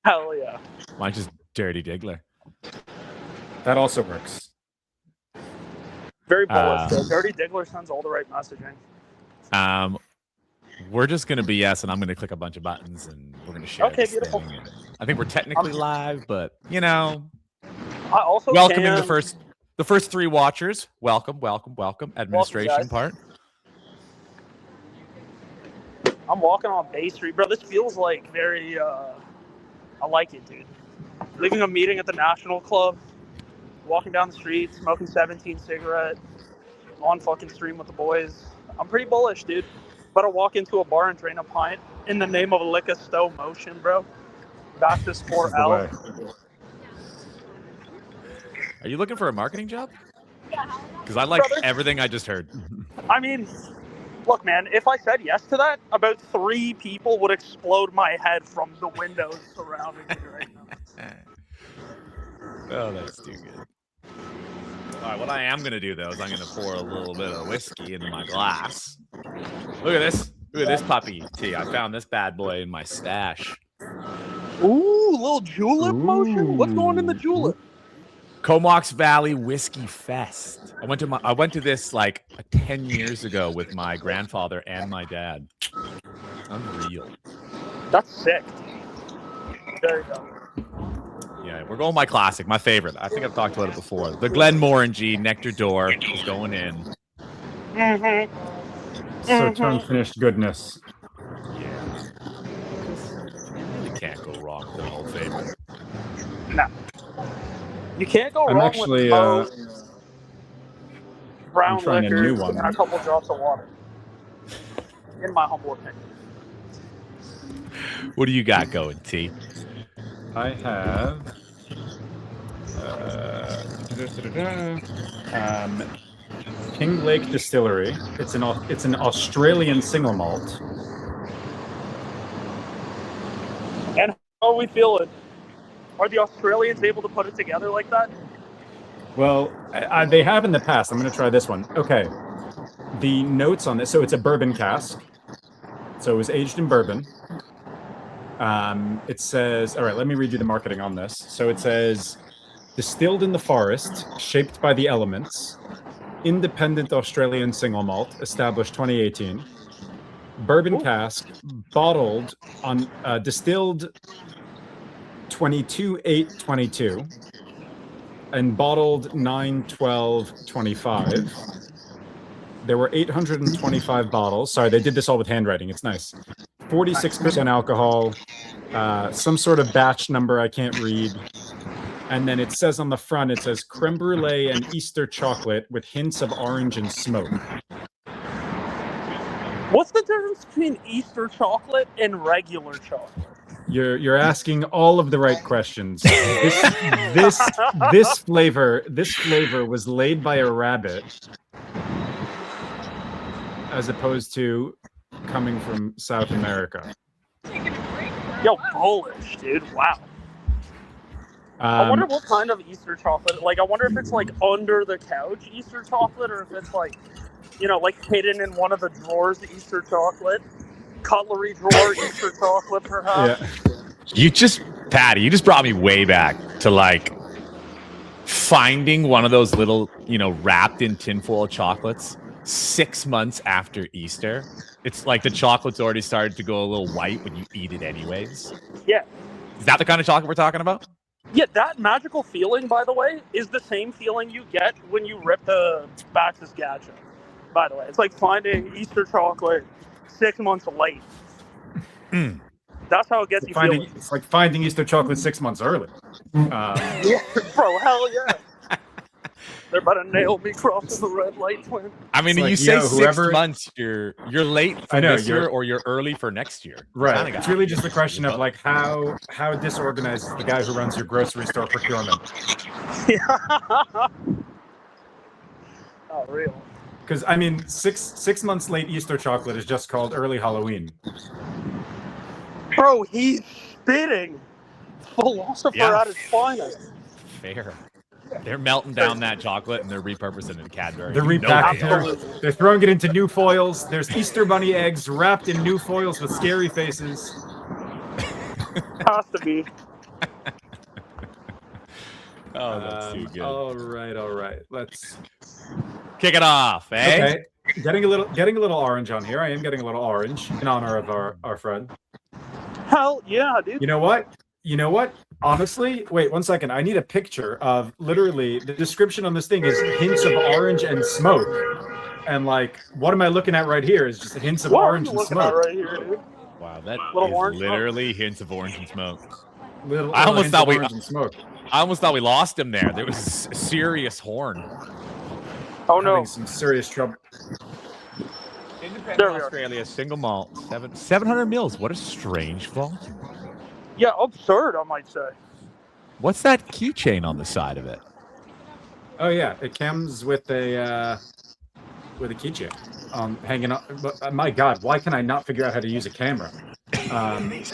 Hell yeah. Mine's just Dirty Diggler. That also works. Very bullish. Dirty Diggler sends all the right messaging. We're just going to BS, and I'm going to click a bunch of buttons, and we're going to share this beautiful. thing. And I think we're technically live, but, you know. I also welcoming the first 3 watchers. Welcome. Administration part. I'm walking on Bay Street. Bro, this feels like very, I like it, dude. Leaving a meeting at the National Club, walking down the street, smoking 17 cigarette, on fucking stream with the boys. I'm pretty bullish, dude. But I walk into a bar and drain a pint in the name of Lick a Stow Motion, bro. BAXUS 4L. Are you looking for a marketing job? Because I like everything I just heard. I mean, look, man, if I said yes to that, about 3 people would explode my head from the windows surrounding me right now. Oh, that's too good. All right, what I am going to do, though, is I'm going to pour a little bit of whiskey into my glass. Look at this. Look at this puppy tea. I found this bad boy in my stash. Ooh, little julep motion. What's going in the julep? Comox Valley Whiskey Fest. I went to this like 10 years ago with my grandfather and my dad. Unreal. That's sick. There you go. Yeah, we're going my classic, my favorite. I think I've talked about it before. The Glenmorangie Nectar D'Or is going in. So tongue-finished goodness. Yeah. You really can't go wrong with an old favorite. No. You can't go wrong actually, with brown trying a new liquor one. and a couple drops of water. In my humble opinion. What do you got going, T? I have King Lake Distillery. It's an Australian single malt. And how are we feeling? Are the Australians able to put it together like that? Well, they have in the past. I'm going to try this one. Okay. The notes on this. So it's a bourbon cask. So it was aged in bourbon. It says, all right, let me read you the marketing on this. So it says, distilled in the forest, shaped by the elements, independent Australian single malt, established 2018. Bourbon cask, bottled on, distilled 22/8/22 and bottled 9/12/25. There were 825 bottles. Sorry, they did this all with handwriting. It's nice. 46% alcohol, some sort of batch number I can't read. And then it says on the front, it says creme brulee and Easter chocolate with hints of orange and smoke. What's the difference between Easter chocolate and regular chocolate? You're asking all of the right questions. This flavor was laid by a rabbit, as opposed to coming from South America. Yo, bullish, dude. Wow. I wonder what kind of Easter chocolate. Like, I wonder if it's like under the couch Easter chocolate, or if it's like, you know, like hidden in one of the drawers Easter chocolate, cutlery drawer Easter chocolate, perhaps. Yeah. Patty, you just brought me way back to like finding one of those little, you know, wrapped in tinfoil chocolates 6 months after Easter. It's like the chocolate's already started to go a little white when you eat it anyways. Yeah. Is that the kind of chocolate we're talking about? Yeah, that magical feeling, by the way, is the same feeling you get when you rip the BAXUS gacha. By the way, it's like finding Easter chocolate 6 months late. That's how it gets you feeling. It's like finding Easter chocolate 6 months early. Yeah, bro, hell yeah. They're about to nail me crossing the red light, twin. I mean, you say 6 months, you're late for this year or you're early for next year. Right. It's really just a question of like how disorganized is the guy who runs your grocery store procurement. Yeah. Oh, real. Because I mean, six months late Easter chocolate is just called early Halloween. Bro, he's spitting. Philosopher at his finest. Fair. They're melting down that chocolate and they're repurposing it in Cadbury. They're repacking it. They're throwing it into new foils. There's Easter bunny eggs wrapped in new foils with scary faces. Has to be. Oh, that's too good. All right. Let's Kick it off, eh? Okay. Getting a little orange on here. I am getting a little orange in honor of our friend. Hell yeah, dude. You know what? Honestly, wait 1 second. I need a picture of literally the description on this thing is hints of orange and smoke. And like, what am I looking at right here is just hints of orange and smoke. Right here, dude? Wow, that Little is literally hints of orange and smoke. I almost thought we lost him there. There was a serious horn. Oh no! Having some serious trouble. Independent Australia, single malt, 700 mils. What a strange volume. Yeah, absurd, I might say. What's that keychain on the side of it? Oh yeah, it comes with a keychain. Hanging on. But, my God, why can I not figure out how to use a camera?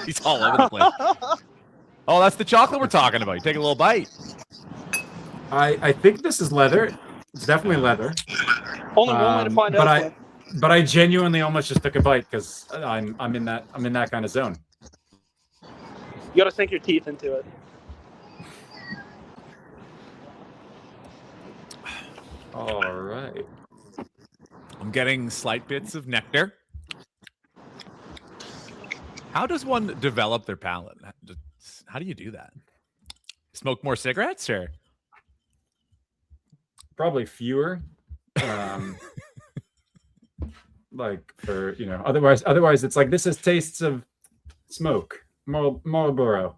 He's all over the place. Oh, that's the chocolate we're talking about. You take a little bite. I think this is leather. It's definitely leather. Only one way to find out. But I genuinely almost just took a bite because I'm in that kind of zone. You got to sink your teeth into it. All right. I'm getting slight bits of nectar. How does one develop their palate? How do you do that? Smoke more cigarettes, or probably fewer. Like for otherwise it's like this is tastes of smoke. Marlboro.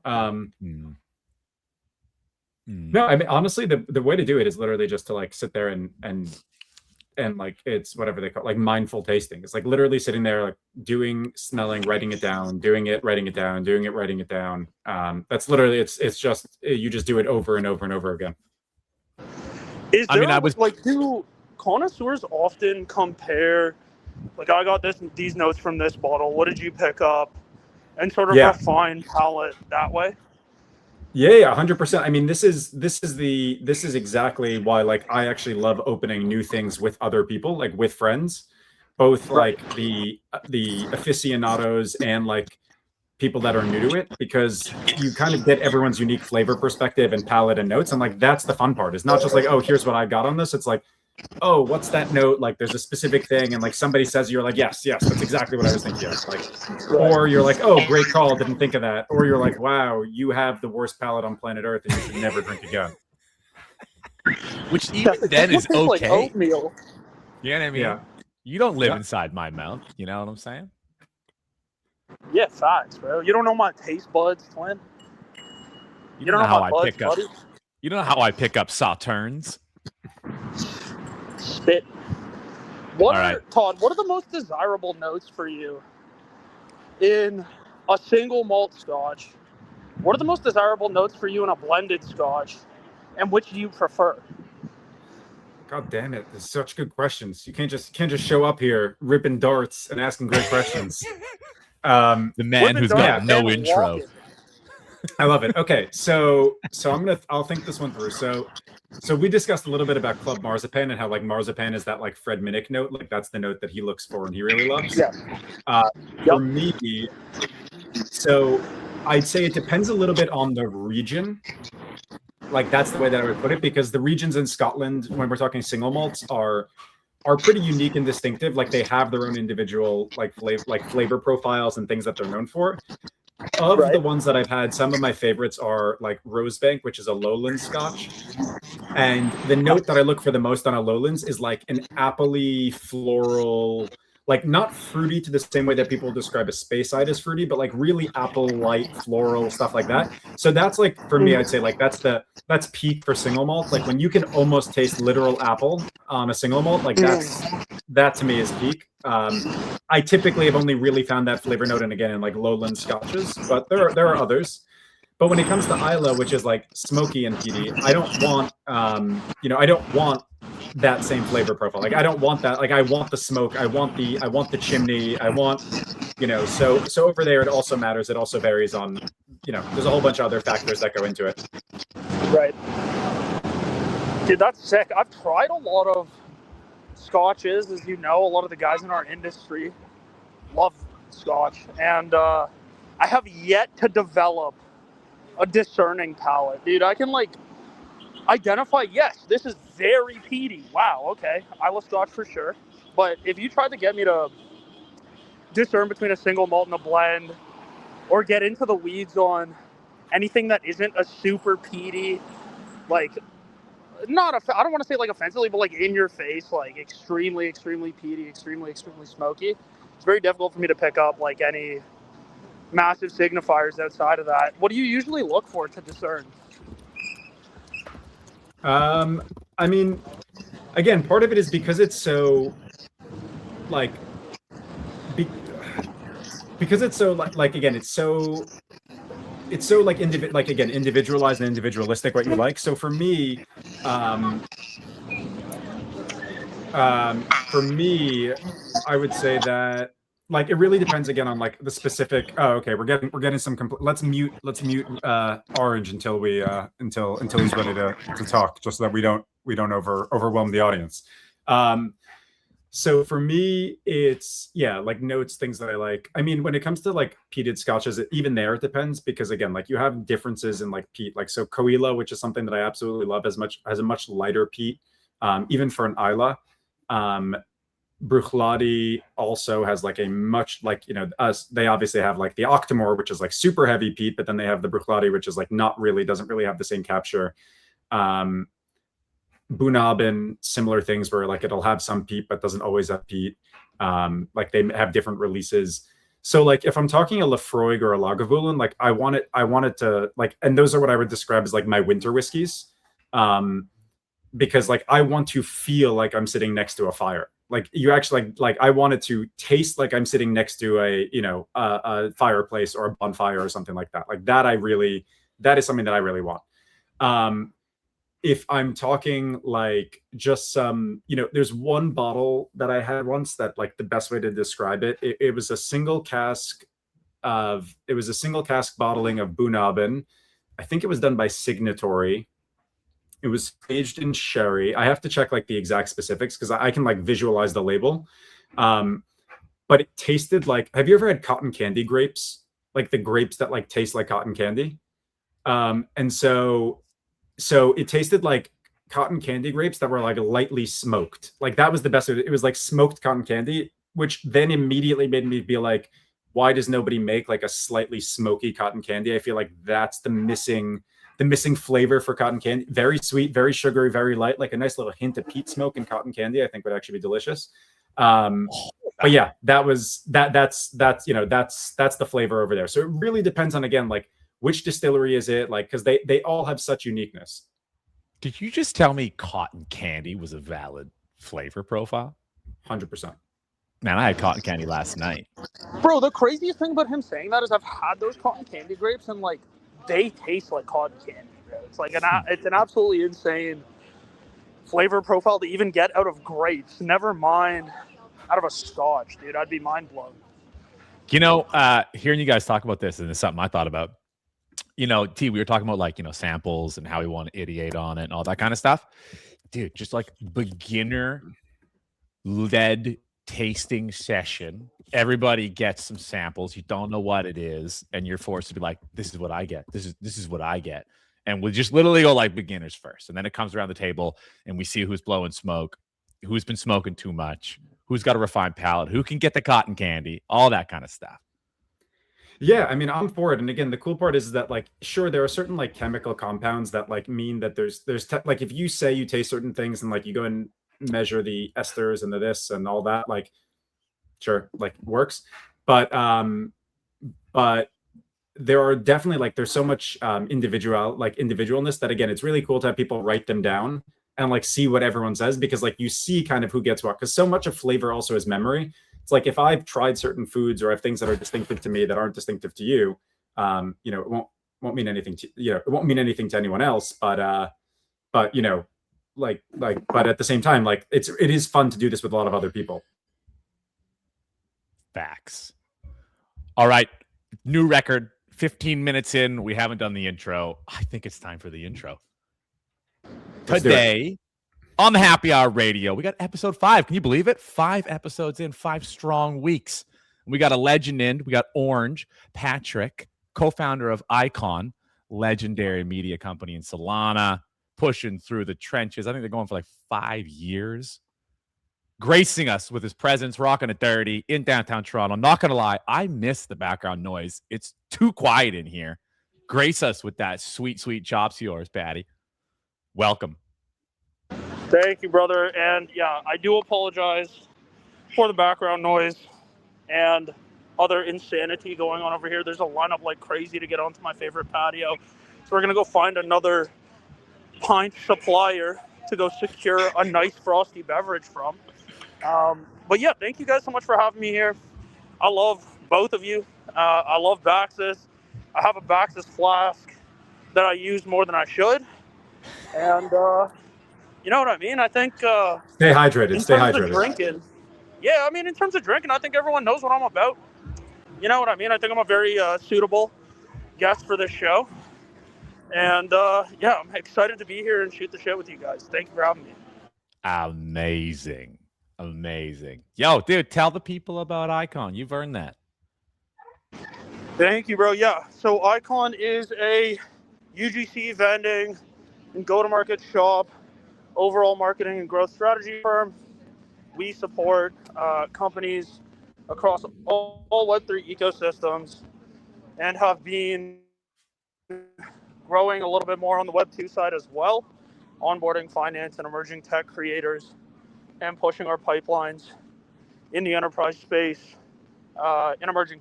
No, I mean honestly, the way to do it is literally just to like sit there and like it's whatever they call it, like mindful tasting. It's like literally sitting there like doing, smelling, writing it down, doing it, writing it down, doing it, writing it down. That's literally it's just you just do it over and over and over again. Do connoisseurs often compare, like, I got these notes from this bottle, what did you pick up, and sort of refine palate that way? Yeah, 100%. I mean, this is exactly why like I actually love opening new things with other people, like with friends, both like the aficionados and like people that are new to it, because you kind of get everyone's unique flavor perspective and palate and notes, and like that's the fun part. It's not just like, oh, here's what I got on this. It's like, oh, what's that note? Like there's a specific thing, and like somebody says, you're like, yes, that's exactly what I was thinking of. Like, or you're like, oh, great call, didn't think of that. Or you're like, wow, you have the worst palate on planet Earth and you should never drink again. Which even then is okay. Like oatmeal. You know what I mean? Yeah. You don't live inside my mouth. You know what I'm saying? Yeah, facts, bro. You don't know my taste buds, twin. You don't know how I pick up. You don't know how I pick up sauternes. Spit. Todd, what are the most desirable notes for you in a single malt scotch? What are the most desirable notes for you in a blended scotch? And which do you prefer? God damn it. There's such good questions. You can't just show up here ripping darts and asking great questions. The man who's got no intro. I love it. Okay, so I'll think this one through. So we discussed a little bit about Club Marzipan and how like Marzipan is that like Fred Minnick note, like that's the note that he looks for and he really loves. For me, so I'd say it depends a little bit on the region. Like that's the way that I would put it, because the regions in Scotland, when we're talking single malts, are pretty unique and distinctive. Like they have their own individual flavor profiles and things that they're known for. Of the ones that I've had, some of my favorites are like Rosebank, which is a lowland scotch. And the note that I look for the most on a lowlands is like an appley, floral, like not fruity to the same way that people describe a Speyside as fruity, but like really apple light, floral, stuff like that. So that's like, for me, I'd say like that's peak for single malt. Like when you can almost taste literal apple on a single malt, like that to me is peak. I typically have only really found that flavor note, and again in like lowland scotches, but there are others. But when it comes to Isla, which is like smoky and peaty, I don't want I don't want that same flavor profile. Like I don't want that. Like I want the smoke. I want the chimney. I want, so over there it also matters. It also varies on, there's a whole bunch of other factors that go into it. Right. Dude, that's sick. I've tried a lot of scotches, as you know. A lot of the guys in our industry love scotch, and I have yet to develop a discerning palate, dude. I can like identify, yes, this is very peaty. Wow, okay, Isla Scotch for sure. But if you tried to get me to discern between a single malt and a blend, or get into the weeds on anything that isn't a super peaty, like I don't want to say like offensively, but like in your face, like extremely, extremely peaty, extremely, extremely smoky, it's very difficult for me to pick up like any massive signifiers outside of that. What do you usually look for to discern? I mean, again, part of it is because it's so like because it's so like again, it's so like individualized and individualistic what you like. So for me, I would say that like it really depends again on like the specific. Oh, okay, we're getting some. Let's mute Orange until we until he's ready to talk, just so that we don't overwhelm the audience. So for me, it's like notes, things that I like. I mean, when it comes to like peated scotches, even there it depends, because again, like you have differences in like peat. Like so Coila, which is something that I absolutely love, has a much lighter peat, even for an Isla. Bruichladdich also has like a much like, they obviously have like the Octomore, which is like super heavy peat, but then they have the Bruichladdich, which is like doesn't really have the same capture. Bunabin, similar things where like it'll have some peat but doesn't always have peat. Like they have different releases. So like if I'm talking a Lafroig or a Lagavulin, like I want it to like, and those are what I would describe as like my winter whiskeys, because like I want to feel like I'm sitting next to a fire. Like you actually like I want it to taste like I'm sitting next to a fireplace or a bonfire or something like that. Like that is something that I really want. If I'm talking like just some, there's one bottle that I had once that like the best way to describe it was a single cask bottling of Bunabin. I think it was done by Signatory. It was aged in sherry. I have to check like the exact specifics because I can like visualize the label. But it tasted like, have you ever had cotton candy grapes? Like the grapes that like taste like cotton candy? And so it tasted like cotton candy grapes that were like lightly smoked. Like that was the best. It was like smoked cotton candy, which then immediately made me be like, why does nobody make like a slightly smoky cotton candy? I feel like that's the missing flavor for cotton candy. Very sweet, very sugary, very light, like a nice little hint of peat smoke in cotton candy, I think would actually be delicious. But yeah, that's the flavor over there. So it really depends on, again, like which distillery is it, like, because they all have such uniqueness. Did you just tell me cotton candy was a valid flavor profile? 100%. Man, I had cotton candy last night. Bro, the craziest thing about him saying that is I've had those cotton candy grapes and like they taste like cotton candy, bro. It's like it's an absolutely insane flavor profile to even get out of grapes. Never mind out of a scotch, dude. I'd be mind blown. Hearing you guys talk about this, and it's something I thought about. T, we were talking about like, samples and how we want to ideate on it and all that kind of stuff. Dude, just like beginner led tasting session. Everybody gets some samples. You don't know what it is, and you're forced to be like, this is what I get. This is what I get. And we just literally go like beginners first. And then it comes around the table and we see who's blowing smoke, who's been smoking too much, who's got a refined palate, who can get the cotton candy, all that kind of stuff. Yeah, I mean, I'm for it. And again, the cool part is that, like, sure, there are certain like chemical compounds that like mean that there's like, if you say you taste certain things and like you go and measure the esters and the this and all that, like, sure, like works. But there are definitely like, there's so much individualness that, again, it's really cool to have people write them down and like see what everyone says, because like you see kind of who gets what, because so much of flavor also is memory. It's like if I've tried certain foods or I have things that are distinctive to me that aren't distinctive to you, it won't mean anything to it won't mean anything to anyone else. But at the same time, like it is fun to do this with a lot of other people. Facts. All right, new record. 15 minutes in, we haven't done the intro. I think it's time for the intro. Today on the Happy Hour Radio, we got episode 5. Can you believe it? 5 episodes in, 5 strong weeks. We got a legend in. We got Orange, Patrick, co-founder of Icon, legendary media company in Solana, pushing through the trenches. I think they're going for like 5 years. Gracing us with his presence, rocking it dirty in downtown Toronto. I'm not going to lie, I miss the background noise. It's too quiet in here. Grace us with that sweet, sweet chops of yours, Patty. Welcome. Thank you, brother. And yeah, I do apologize for the background noise and other insanity going on over here. There's a lineup like crazy to get onto my favorite patio. So we're going to go find another pint supplier to go secure a nice frosty beverage from. But yeah, thank you guys so much for having me here. I love both of you. I love BAXUS. I have a BAXUS flask that I use more than I should. And you know what I mean? I think Stay hydrated. Stay hydrated. Drinking, yeah, I mean, in terms of drinking, I think everyone knows what I'm about. You know what I mean? I think I'm a very suitable guest for this show. And yeah, I'm excited to be here and shoot the shit with you guys. Thank you for having me. Amazing. Amazing. Yo, dude, tell the people about Icon. You've earned that. Thank you, bro. Yeah, so Icon is a UGC vending and go-to-market shop, overall marketing and growth strategy firm. We support companies across all Web3 ecosystems and have been growing a little bit more on the Web2 side as well, onboarding finance and emerging tech creators and pushing our pipelines in the enterprise space in emerging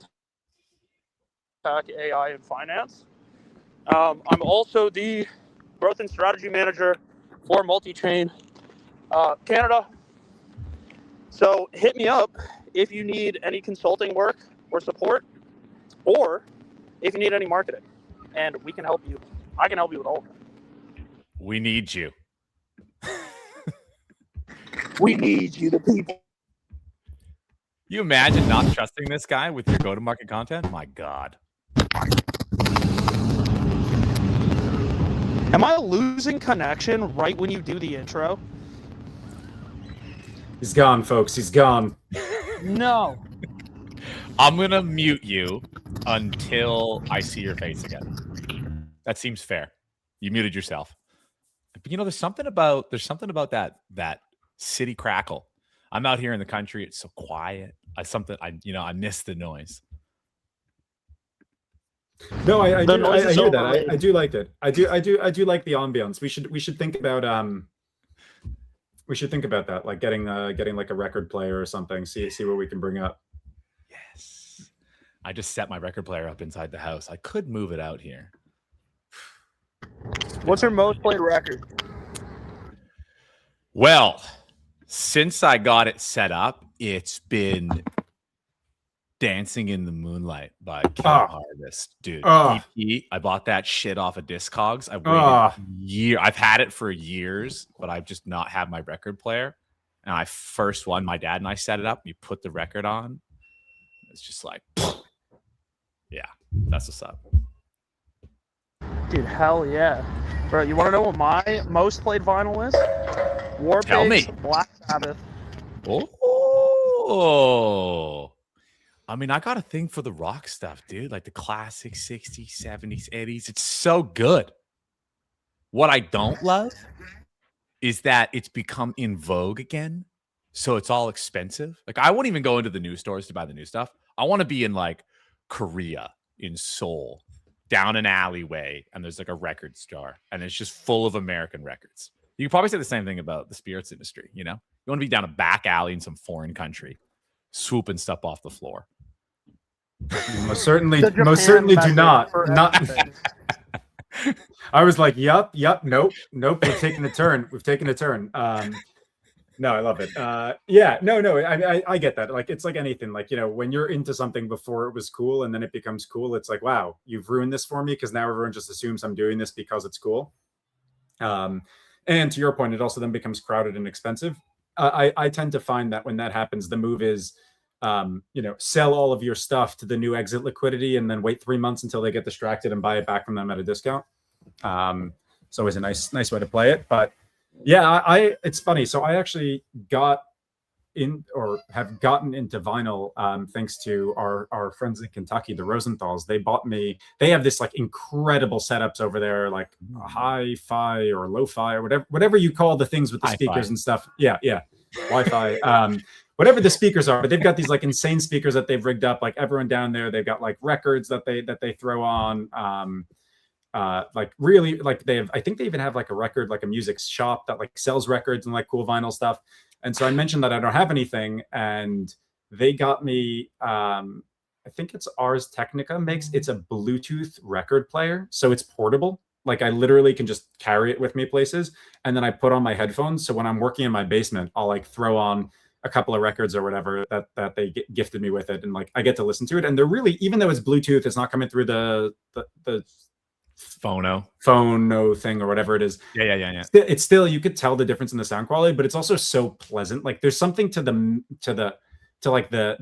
tech, AI, and finance. I'm also the growth and strategy manager for Multi-Chain Canada. So hit me up if you need any consulting work or support, or if you need any marketing, and we can help you. I can help you with all of it. We need you. We need you, the people. You imagine not trusting this guy with your go-to-market content? My God. Am I losing connection right when you do the intro? He's gone, folks. He's gone. No. I'm going to mute you until I see your face again. That seems fair. You muted yourself. But you know, there's something about that city crackle. I'm out here in the country. It's so quiet. I miss the noise. No, I hear that. I do like it. I do like the ambience. We should think about that, like getting like a record player or something. See what we can bring up. Yes. I just set my record player up inside the house. I could move it out here. What's your most played record? Well, since I got it set up, it's been Dancing in the Moonlight by Kill Harvest. Dude, EP, I bought that shit off of Discogs. I waited a year. I've had it for years, but I've just not had my record player. And I first one, my dad and I set it up. We put the record on. It's just like, yeah, that's what's up. Dude, hell yeah. Bro, you want to know what my most played vinyl is? Tell me. Black Sabbath. Oh. I mean, I got a thing for the rock stuff, dude. Like the classic 60s, 70s, 80s. It's so good. What I don't love is that it's become in vogue again. So it's all expensive. Like I won't even go into the new stores to buy the new stuff. I want to be in like Korea, in Seoul, down an alleyway, and there's like a record store, and it's just full of American records. You can probably say the same thing about the spirits industry, you know? You want to be down a back alley in some foreign country, swooping stuff off the floor. Most certainly do not. I was like, yep, nope. We've taken a turn. No, I love it. Yeah, no. I get that. Like, it's like anything. Like, you know, when you're into something before it was cool and then it becomes cool, it's like, wow, you've ruined this for me because now everyone just assumes I'm doing this because it's cool. And to your point, it also then becomes crowded and expensive. I tend to find that when that happens, the move is, sell all of your stuff to the new exit liquidity and then wait 3 months until they get distracted and buy it back from them at a discount. It's always a nice way to play it. But yeah, it's funny. So I actually got in or have gotten into vinyl thanks to our friends in Kentucky, the Rosenthals. They bought me. They have this like incredible setups over there, like hi-fi or lo-fi or whatever you call the things with the speakers and stuff. Yeah, Wi-Fi. Whatever the speakers are, but they've got these like insane speakers that they've rigged up. Like everyone down there, they've got like records that they throw on. Like really, like I think they even have like a music shop that like sells records and like cool vinyl stuff. And so I mentioned that I don't have anything, and they got me. I think it's Ars Technica makes. It's a Bluetooth record player, so it's portable. Like I literally can just carry it with me places, and then I put on my headphones. So when I'm working in my basement, I'll like throw on a couple of records or whatever that they gifted me with it, and like I get to listen to it. And they're really, even though it's Bluetooth, it's not coming through the phono thing or whatever it is. Yeah. It's still, you could tell the difference in the sound quality, but it's also so pleasant. Like there's something to the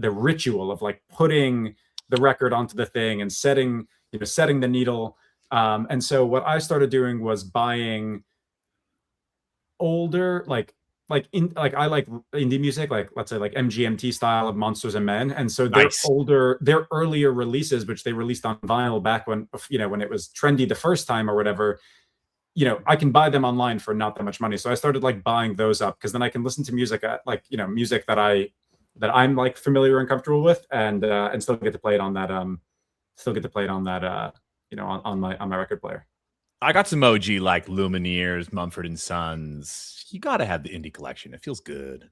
ritual of like putting the record onto the thing and setting the needle. And so what I started doing was buying older, I like indie music, like let's say like MGMT style of Monsters and Men. And so they're earlier releases, which they released on vinyl back when it was trendy the first time or whatever, I can buy them online for not that much money. So I started like buying those up, because then I can listen to music music that I'm like familiar and comfortable with, and still get to play it on that on my record player. I got some OG like Lumineers, Mumford & Sons. You got to have the indie collection. It feels good.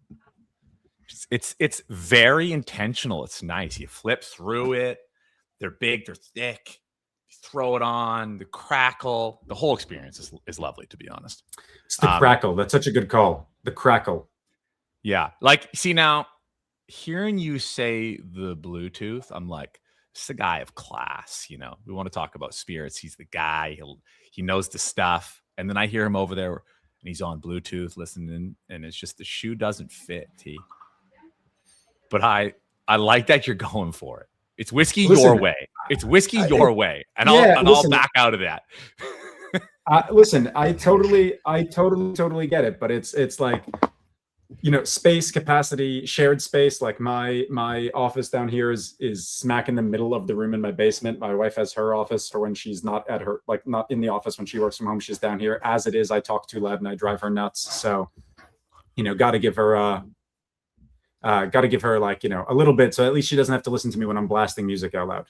It's very intentional. It's nice. You flip through it. They're big. They're thick. You throw it on. The crackle. The whole experience is lovely, to be honest. It's the crackle. That's such a good call. The crackle. Yeah. Like, see, now, hearing you say the Bluetooth, I'm like, this is a guy of class. We want to talk about spirits. He's the guy. He knows the stuff. And then I hear him over there, and he's on Bluetooth listening, and it's just the shoe doesn't fit, T. But I like that you're going for it. It's whiskey your way. It's whiskey your way, and I'll back out of that. Listen, I totally get it, but it's like, space capacity, shared space. Like my office down here is smack in the middle of the room in my basement. My wife has her office for when she's not in the office when she works from home. She's down here. As it is, I talk too loud and I drive her nuts. So, got to give her like, a little bit, so at least she doesn't have to listen to me when I'm blasting music out loud.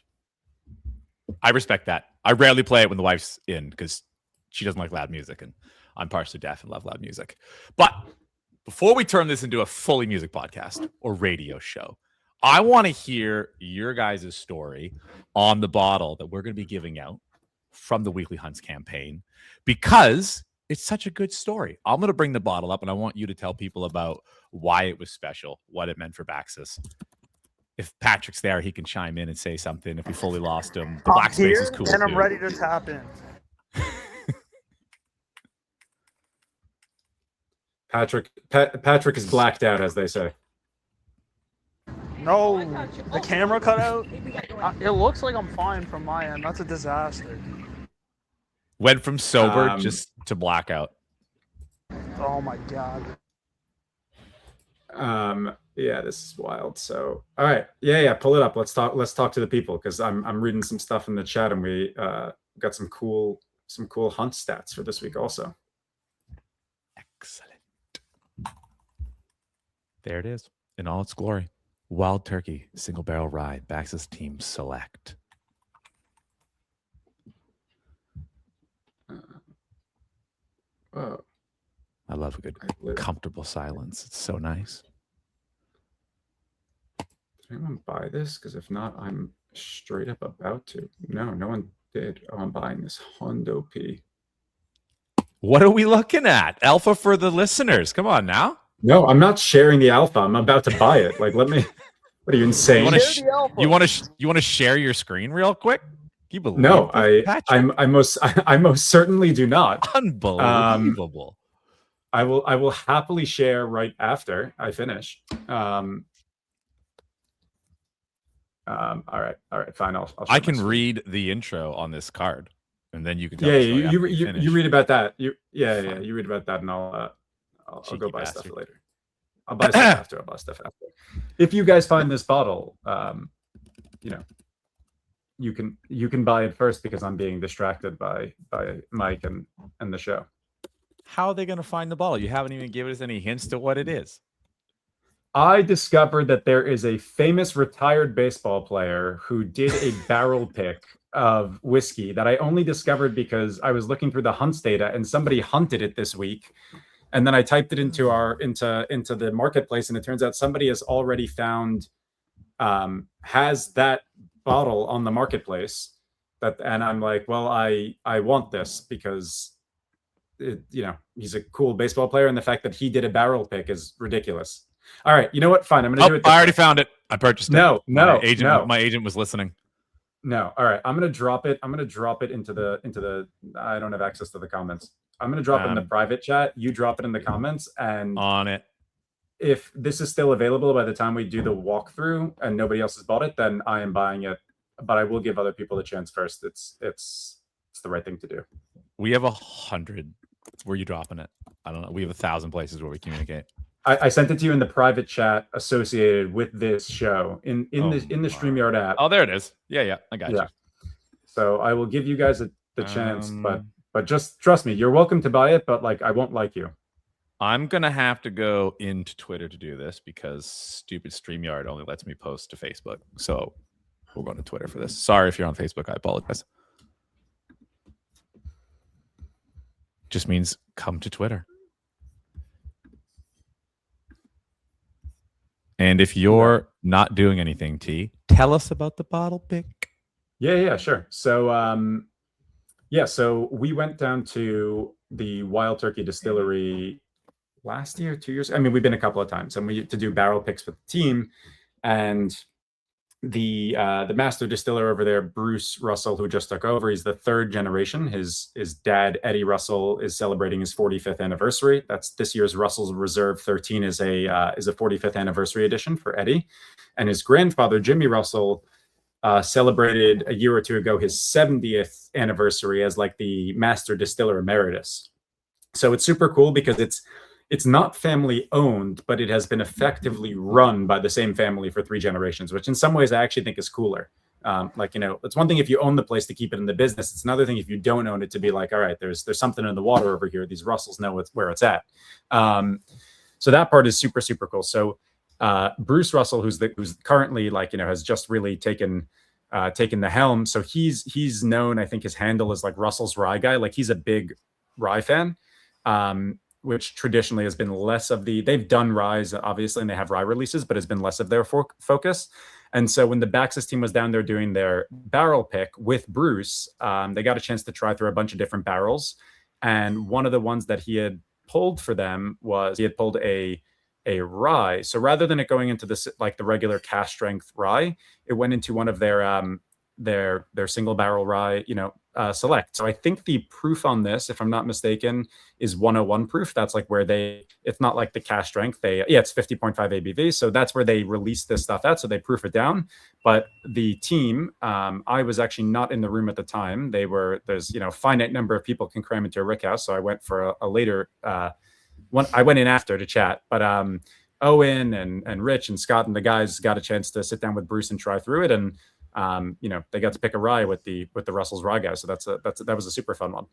I respect that. I rarely play it when the wife's in, because she doesn't like loud music, and I'm partially deaf and love loud music. But before we turn this into a fully music podcast or radio show, I want to hear your guys' story on the bottle that we're going to be giving out from the Weekly Hunts campaign, because it's such a good story. I'm going to bring the bottle up, and I want you to tell people about why it was special, what it meant for BAXUS. If Patrick's there, he can chime in and say something. If we fully lost him, the black space is cool. And I'm ready to tap in. Patrick is blacked out, as they say. No, the camera cut out. It looks like I'm fine from my end. That's a disaster. Went from sober just to blackout. Oh my god. Yeah, this is wild. So, all right, yeah, pull it up. Let's talk to the people, because I'm reading some stuff in the chat, and we got some cool hunt stats for this week also. Excellent. There it is in all its glory. Wild Turkey Single Barrel Rye, BAXUS Team Select. Oh, I love a good comfortable silence. It's so nice. Did anyone buy this? Because if not, I'm straight up about to. No one did. Oh, I'm buying this Hondo P. What are we looking at? Alpha for the listeners. Come on now. No, I'm not sharing the alpha. I'm about to buy it. Like, let me. What are you, insane? You want to share your screen real quick? You believe? No, I most certainly do not. Unbelievable. I will happily share right after I finish. All right, fine. I can read the intro on this card, and then you can. You read about that. You read about that, and I'll go buy stuff later. I'll buy stuff after. I'll buy stuff after. If you guys find this bottle, you know, you can buy it first because I'm being distracted by Mike and the show. How are they going to find the bottle? You haven't even given us any hints to what it is. I discovered that there is a famous retired baseball player who did a barrel pick of whiskey that I only discovered because I was looking through the hunts data and somebody hunted it this week. And then I typed it into the marketplace, and it turns out somebody has already found has that bottle on the marketplace. And I'm like, well, I want this because he's a cool baseball player, and the fact that he did a barrel pick is ridiculous. All right, you know what? Fine, I'm going to do it. I already found it. I purchased it. No. My agent was listening. No. All right, I'm going to drop it. I'm going to drop it into the. I don't have access to the comments. I'm going to drop it in the private chat. You drop it in the comments, and on it. If this is still available by the time we do the walkthrough and nobody else has bought it, then I am buying it. But I will give other people the chance first. It's the right thing to do. We have 100. Where are you dropping it? I don't know. We have 1,000 places where we communicate. I sent it to you in the private chat associated with this show in the StreamYard app. Oh, there it is. Yeah, I got you. So I will give you guys the chance, but just trust me, you're welcome to buy it, but like I won't like you. I'm gonna have to go into Twitter to do this because stupid StreamYard only lets me post to Facebook. So we're going to Twitter for this. Sorry if you're on Facebook. I apologize. Just means come to Twitter. And if you're not doing anything, T, tell us about the bottle pick. Yeah, sure. So, so we went down to the Wild Turkey Distillery last year, 2 years. I mean, we've been a couple of times, and we to do barrel picks with the team. And the master distiller over there, Bruce Russell, who just took over, he's the third generation. His dad, Eddie Russell, is celebrating his 45th anniversary. That's this year's Russell's Reserve 13 is a 45th anniversary edition for Eddie. And his grandfather, Jimmy Russell, celebrated a year or two ago his 70th anniversary as like the master distiller emeritus. So it's super cool because it's not family owned, but it has been effectively run by the same family for 3 generations, which in some ways I actually think is cooler. It's one thing if you own the place to keep it in the business. It's another thing if you don't own it to be like, all right, there's something in the water over here. These Russells know where it's at. So that part is super, super cool. So Bruce Russell, who's currently has just really taken the helm. So he's known, I think his handle is like Russell's Rye Guy. Like he's a big rye fan. Which traditionally has been less of they've done ryes, obviously, and they have rye releases, but has been less of their focus. And so when the BAXUS team was down there doing their barrel pick with Bruce, they got a chance to try through a bunch of different barrels. And one of the ones that he had pulled for them was he had pulled a rye. So rather than it going into the regular cast strength rye, it went into one of their single barrel rye, select. So I think the proof on this, if I'm not mistaken, is 101 proof. That's like where it's not like the cast strength. It's 50.5 ABV. So that's where they release this stuff at. So they proof it down. But the team, I was actually not in the room at the time. There's finite number of people can cram into a rickhouse. So I went for a later one. I went in after to chat, but Owen and Rich and Scott and the guys got a chance to sit down with Bruce and try through it. And they got to pick a rye with the Russell's Rye Guy. So that was a super fun one.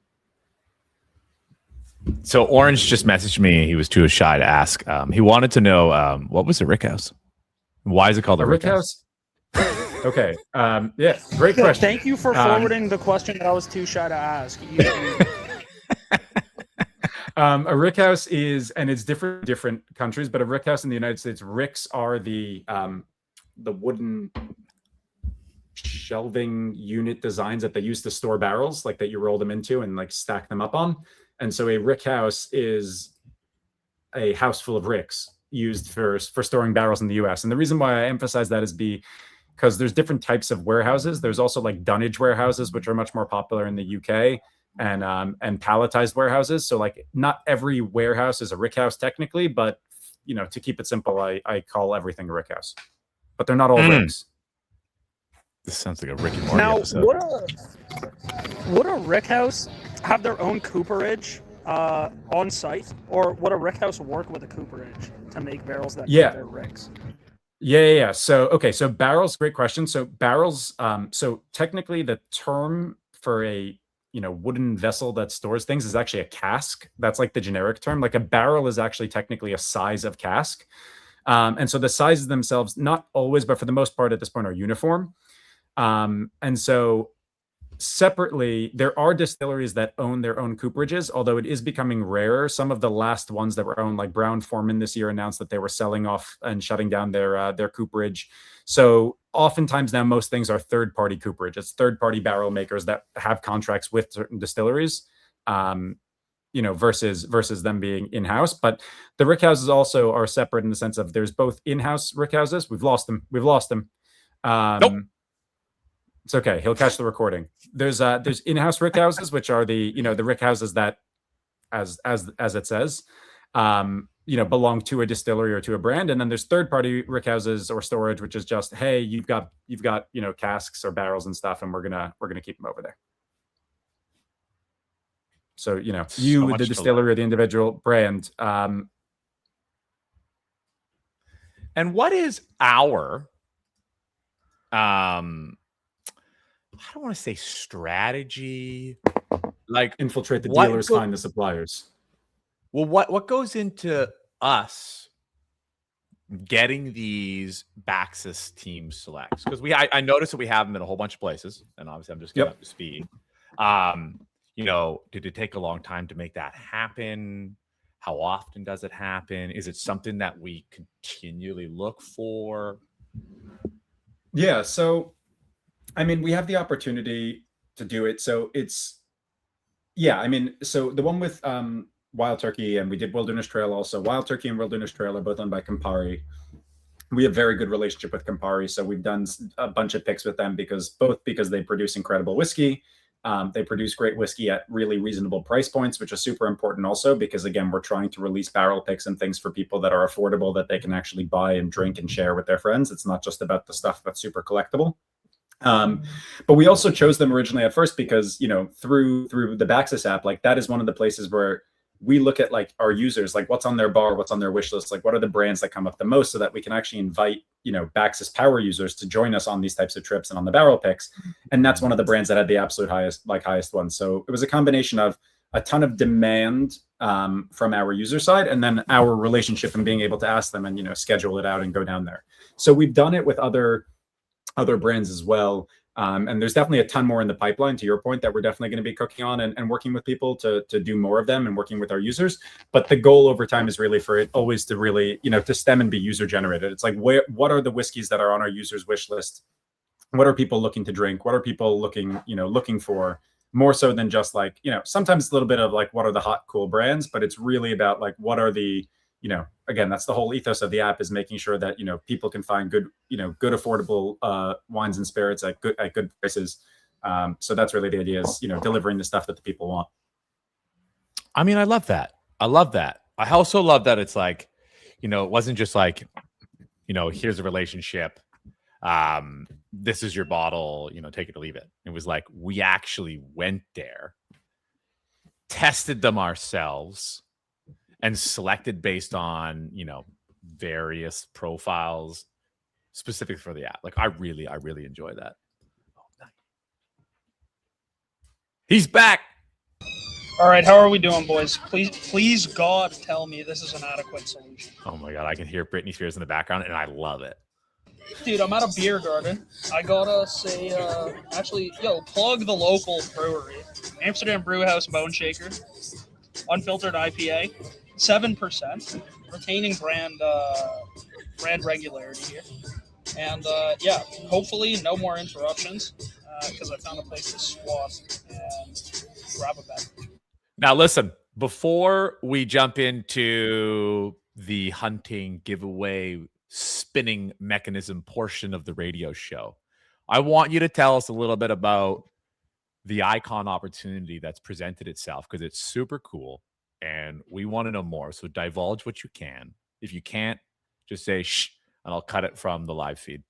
So Orange just messaged me. He was too shy to ask. He wanted to know what was a rickhouse? Why is it called a rickhouse? Okay. Great question. Thank you for forwarding the question that I was too shy to ask. A rickhouse is, and it's different countries, but a rickhouse in the United States, ricks are the wooden shelving unit designs that they use to store barrels, like that you roll them into and like stack them up on. And so a rick house is a house full of ricks used for storing barrels in the US. And the reason why I emphasize that is because there's different types of warehouses. There's also like dunnage warehouses, which are much more popular in the UK, and palletized warehouses. So like not every warehouse is a rick house technically, but to keep it simple, I call everything a rick house. But they're not all ricks. This sounds like a Rick and Morty now, episode. Would a rick house have their own cooperage on site, or would a rick house work with a cooperage to make barrels that Yeah. fit their rigs? Yeah. So barrels, great question. So barrels, so technically the term for a wooden vessel that stores things is actually a cask. That's like the generic term. Like a barrel is actually technically a size of cask. And so the sizes themselves, not always, but for the most part at this point, are uniform. And so separately, there are distilleries that own their own cooperages, although it is becoming rarer. Some of the last ones that were owned, like Brown-Forman this year, announced that they were selling off and shutting down their cooperage. So oftentimes now, most things are third-party cooperage. It's third-party barrel makers that have contracts with certain distilleries, versus them being in-house. But the rickhouses also are separate in the sense of there's both in-house rickhouses. We've lost them. Nope. It's okay. He'll catch the recording. There's in-house rickhouses, which are the rickhouses that, as it says, belong to a distillery or to a brand. And then there's third-party rickhouses or storage, which is just, hey, you've got casks or barrels and stuff, and we're gonna keep them over there. So the distillery or the individual brand. And what is our I don't want to say strategy, like infiltrate the dealers, find the suppliers. Well, what goes into us getting these BAXUS team selects? Because I noticed that we have them in a whole bunch of places, and obviously I'm just getting up to speed. Did it take a long time to make that happen? How often does it happen? Is it something that we continually look for? Yeah, so I mean, we have the opportunity to do it. So so the one with Wild Turkey, and we did Wilderness Trail also. Wild Turkey and Wilderness Trail are both owned by Campari. We have very good relationship with Campari, so we've done a bunch of picks with them because they produce incredible whiskey. They produce great whiskey at really reasonable price points, which is super important also because, again, we're trying to release barrel picks and things for people that are affordable that they can actually buy and drink and share with their friends. It's not just about the stuff that's super collectible. But we also chose them originally at first because, through the BAXUS app, like that is one of the places where we look at like our users, like what's on their bar, what's on their wish list, like what are the brands that come up the most so that we can actually invite, BAXUS power users to join us on these types of trips and on the barrel picks. And that's one of the brands that had the absolute highest one. So it was a combination of a ton of demand from our user side and then our relationship and being able to ask them and, schedule it out and go down there. So we've done it with other brands as well. And there's definitely a ton more in the pipeline, to your point, that we're definitely going to be cooking on and working with people to do more of them and working with our users. But the goal over time is really for it always to really, to stem and be user generated. It's like, what are the whiskeys that are on our users' wish list? What are people looking to drink? What are people looking for? More so than just like, sometimes it's a little bit of like, what are the hot, cool brands? But it's really about like, what are the, again, that's the whole ethos of the app, is making sure that, people can find good, good affordable wines and spirits at good prices. So that's really the idea, is, delivering the stuff that the people want. I mean, I love that. I also love that it's like, it wasn't just like, here's a relationship. This is your bottle, take it or leave it. It was like, we actually went there, tested them ourselves, and selected based on, various profiles specific for the app. Like I really enjoy that. Oh, nice. He's back. All right, how are we doing, boys? Please, God, tell me this is an adequate solution. Oh my God, I can hear Britney Spears in the background, and I love it. Dude, I'm at a beer garden. I gotta say, plug the local brewery. Amsterdam Brewhouse Bone Shaker. Unfiltered IPA. 7%. Retaining brand regularity here. And, hopefully no more interruptions because I found a place to squat and grab a beverage. Now, listen, before we jump into the hunting giveaway spinning mechanism portion of the radio show, I want you to tell us a little bit about the icon opportunity that's presented itself, because it's super cool and we want to know more. So divulge what you can. If you can't, just say shh, and I'll cut it from the live feed.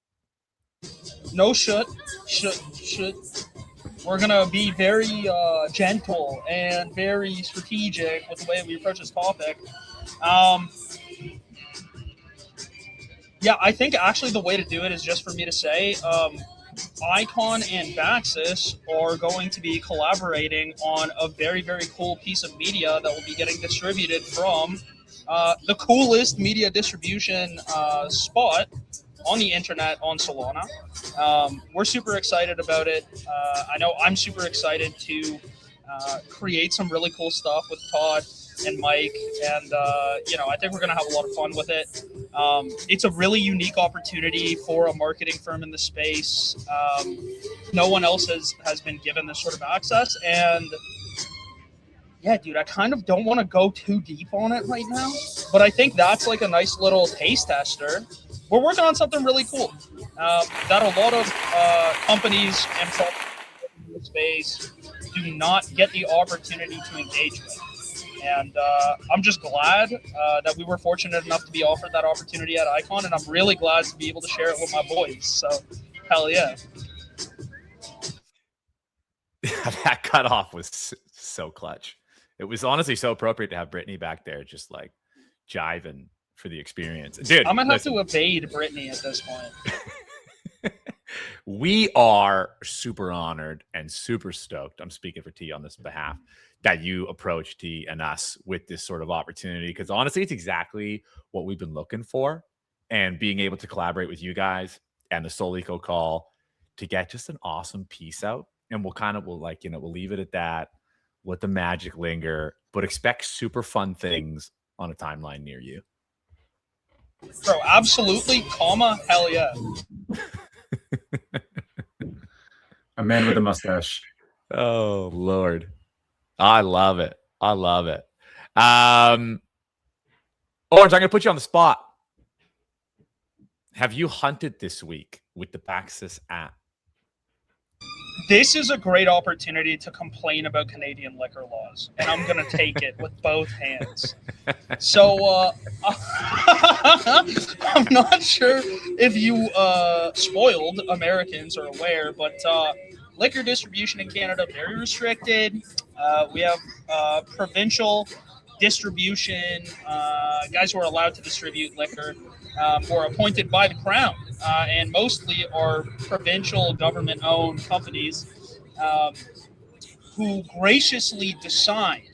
No shit. We're going to be very gentle and very strategic with the way we approach this topic. Yeah, I think actually the way to do it is just for me to say, Icon and BAXUS are going to be collaborating on a very, very cool piece of media that will be getting distributed from the coolest media distribution spot on the internet on Solana. We're super excited about it. I know I'm super excited to create some really cool stuff with Todd and Mike, and I think we're going to have a lot of fun with it. It's a really unique opportunity for a marketing firm in the space. No one else has been given this sort of access, and yeah, dude, I kind of don't want to go too deep on it right now, but I think that's like a nice little taste tester. We're working on something really cool that a lot of companies and products in the space do not get the opportunity to engage with. And I'm just glad that we were fortunate enough to be offered that opportunity at Icon, and I'm really glad to be able to share it with my boys. So, hell yeah. That cutoff was so clutch. It was honestly so appropriate to have Brittany back there just like jiving for the experience. Dude, I'm going to have to evade Brittany at this point. We are super honored and super stoked. I'm speaking for T on this behalf that you approached T and us with this sort of opportunity, because honestly, it's exactly what we've been looking for, and being able to collaborate with you guys and the Soul Eco call to get just an awesome piece out. And we'll leave it at that. Let the magic linger, but expect super fun things on a timeline near you. Bro, absolutely, hell yeah. A man with a mustache. Oh, Lord. I love it. I love it. Orange, I'm going to put you on the spot. Have you hunted this week with the BAXUS app? This is a great opportunity to complain about Canadian liquor laws, and I'm going to take it with both hands. So I'm not sure if you spoiled Americans are aware, but liquor distribution in Canada very restricted. We have provincial distribution, guys who are allowed to distribute liquor or appointed by the Crown, and mostly are provincial government-owned companies who graciously decide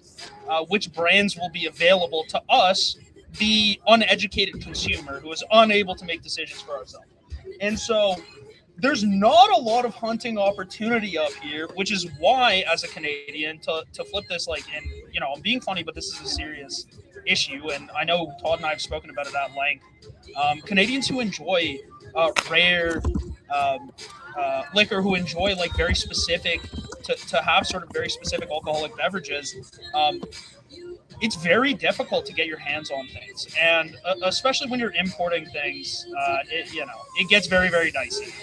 which brands will be available to us, the uneducated consumer who is unable to make decisions for ourselves. And so there's not a lot of hunting opportunity up here, which is why, as a Canadian, to flip this, like, and I'm being funny, but this is a serious issue, and I know Todd and I have spoken about it at length. Canadians who enjoy rare liquor, who enjoy like very specific, to have sort of very specific alcoholic beverages, it's very difficult to get your hands on things, and especially when you're importing things, it gets very, very dicey.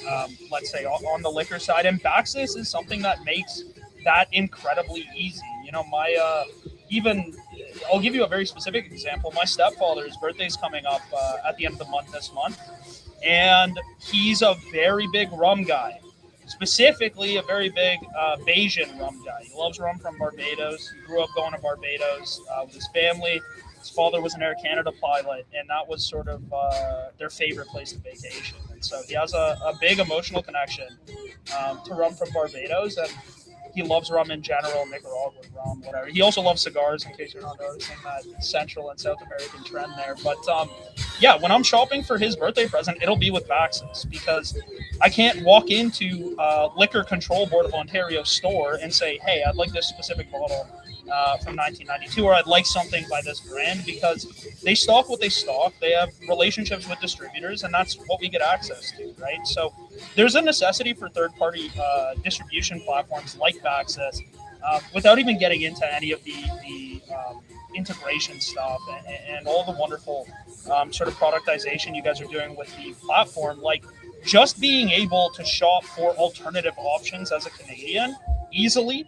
Let's say on the liquor side, and BAXUS is something that makes that incredibly easy. I'll give you a very specific example. My stepfather's birthday is coming up at the end of the month this month, and he's a very big rum guy. Specifically, a very big Bayesian rum guy. He loves rum from Barbados. He grew up going to Barbados with his family. His father was an Air Canada pilot, and that was sort of their favorite place to vacation. And so he has a big emotional connection to rum from Barbados, and he loves rum in general, Nicaraguan rum, whatever. He also loves cigars, in case you're not noticing that Central and South American trend there. But when I'm shopping for his birthday present, it'll be with BAXUS, because I can't walk into Liquor Control Board of Ontario store and say, hey, I'd like this specific bottle from 1992, or I'd like something by this brand, because they stock what they stock. They have relationships with distributors, and that's what we get access to, right? So there's a necessity for third-party distribution platforms like BAXUS, without even getting into any of the integration stuff and all the wonderful sort of productization you guys are doing with the platform. Like, just being able to shop for alternative options as a Canadian easily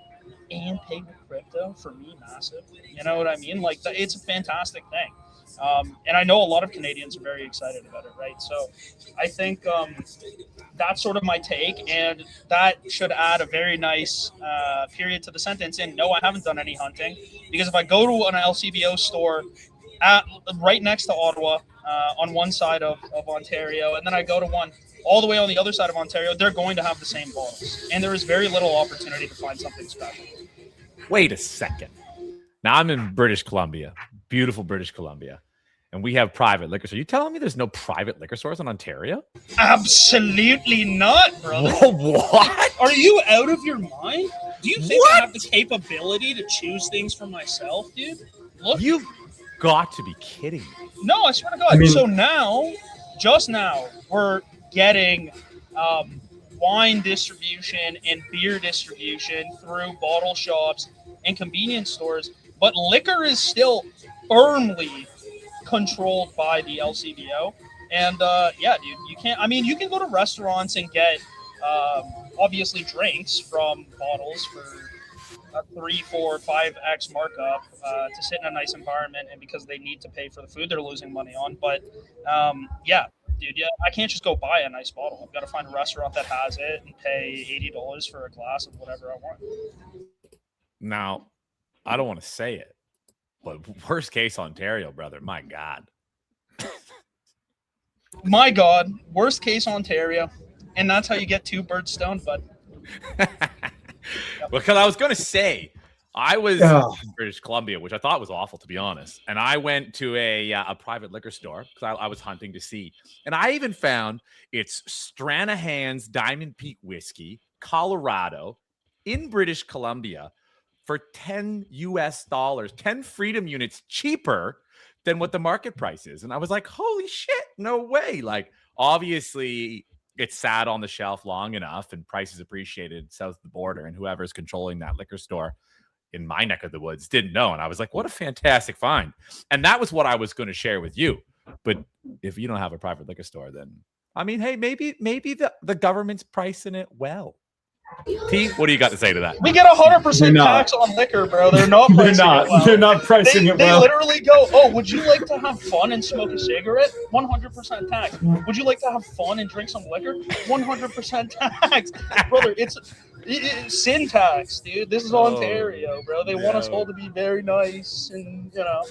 and pay with crypto, for me, massive. You know what I mean? Like, it's a fantastic thing. And I know a lot of Canadians are very excited about it, right? So I think that's sort of my take, and that should add a very nice period to the sentence. And no, I haven't done any hunting, because if I go to an LCBO store right next to Ottawa, on one side of Ontario, and then I go to one all the way on the other side of Ontario, they're going to have the same bottles. And there is very little opportunity to find something special. Wait a second. Now I'm in British Columbia, beautiful British Columbia, and we have private liquor stores. Are you telling me there's no private liquor stores in Ontario? Absolutely not, brother. What? Are you out of your mind? Do you think I have the capability to choose things for myself, dude? Look, You've got to be kidding me. No, I swear to God. So now, just now, we're getting wine distribution and beer distribution through bottle shops and convenience stores, but liquor is still firmly controlled by the LCBO. And yeah, dude, you can't. I mean, you can go to restaurants and get obviously drinks from bottles for a 3, 4, 5x markup to sit in a nice environment, and because they need to pay for the food they're losing money on. But yeah, dude, yeah, I can't just go buy a nice bottle. I've got to find a restaurant that has it and pay $80 for a glass of whatever I want. Now, I don't want to say it, but worst case Ontario, brother. My God. My God, worst case Ontario. And that's how you get 2 birds stoned, bud. Because I was going to say, I was in British Columbia, which I thought was awful, to be honest. And I went to a private liquor store because I was hunting to see. And I even found it's Stranahan's Diamond Peak Whiskey, Colorado, in British Columbia for $10 US, 10 freedom units cheaper than what the market price is. And I was like, holy shit, no way. Like, obviously, it sat on the shelf long enough and prices appreciated south of the border, and whoever's controlling that liquor store in my neck of the woods didn't know. And I was like, what a fantastic find. And that was what I was going to share with you. But if you don't have a private liquor store, then I mean, hey, maybe the government's pricing it well. Pete, what do you got to say to that? We get 100% tax on liquor, bro. They're not pricing it well. They're not pricing it well. They literally go, oh, would you like to have fun and smoke a cigarette? 100% tax. Would you like to have fun and drink some liquor? 100% tax. Brother, it's sin tax, dude. This is Ontario, bro. They want us all to be very nice and, you know,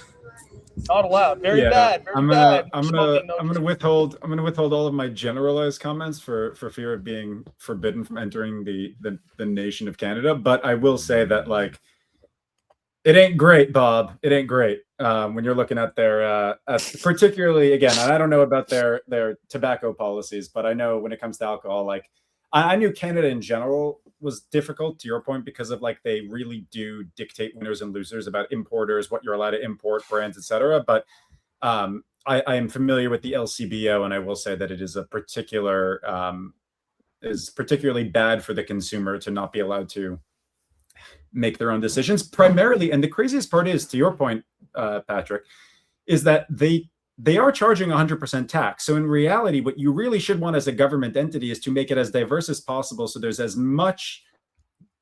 not allowed. Very bad. Very bad. I'm gonna withhold all of my generalized comments for fear of being forbidden from entering the nation of Canada. But I will say that, like, it ain't great, Bob. It ain't great when you're looking at their particularly, again, I don't know about their tobacco policies, but I know when it comes to alcohol, like, I knew Canada in general was difficult, to your point, because of, like, they really do dictate winners and losers about importers, what you're allowed to import, brands, etc. But I am familiar with the LCBO, and I will say that it is particularly bad for the consumer to not be allowed to make their own decisions, primarily. And the craziest part is, to your point, Patrick, is that they are charging 100% tax. So in reality, what you really should want as a government entity is to make it as diverse as possible, so there's as much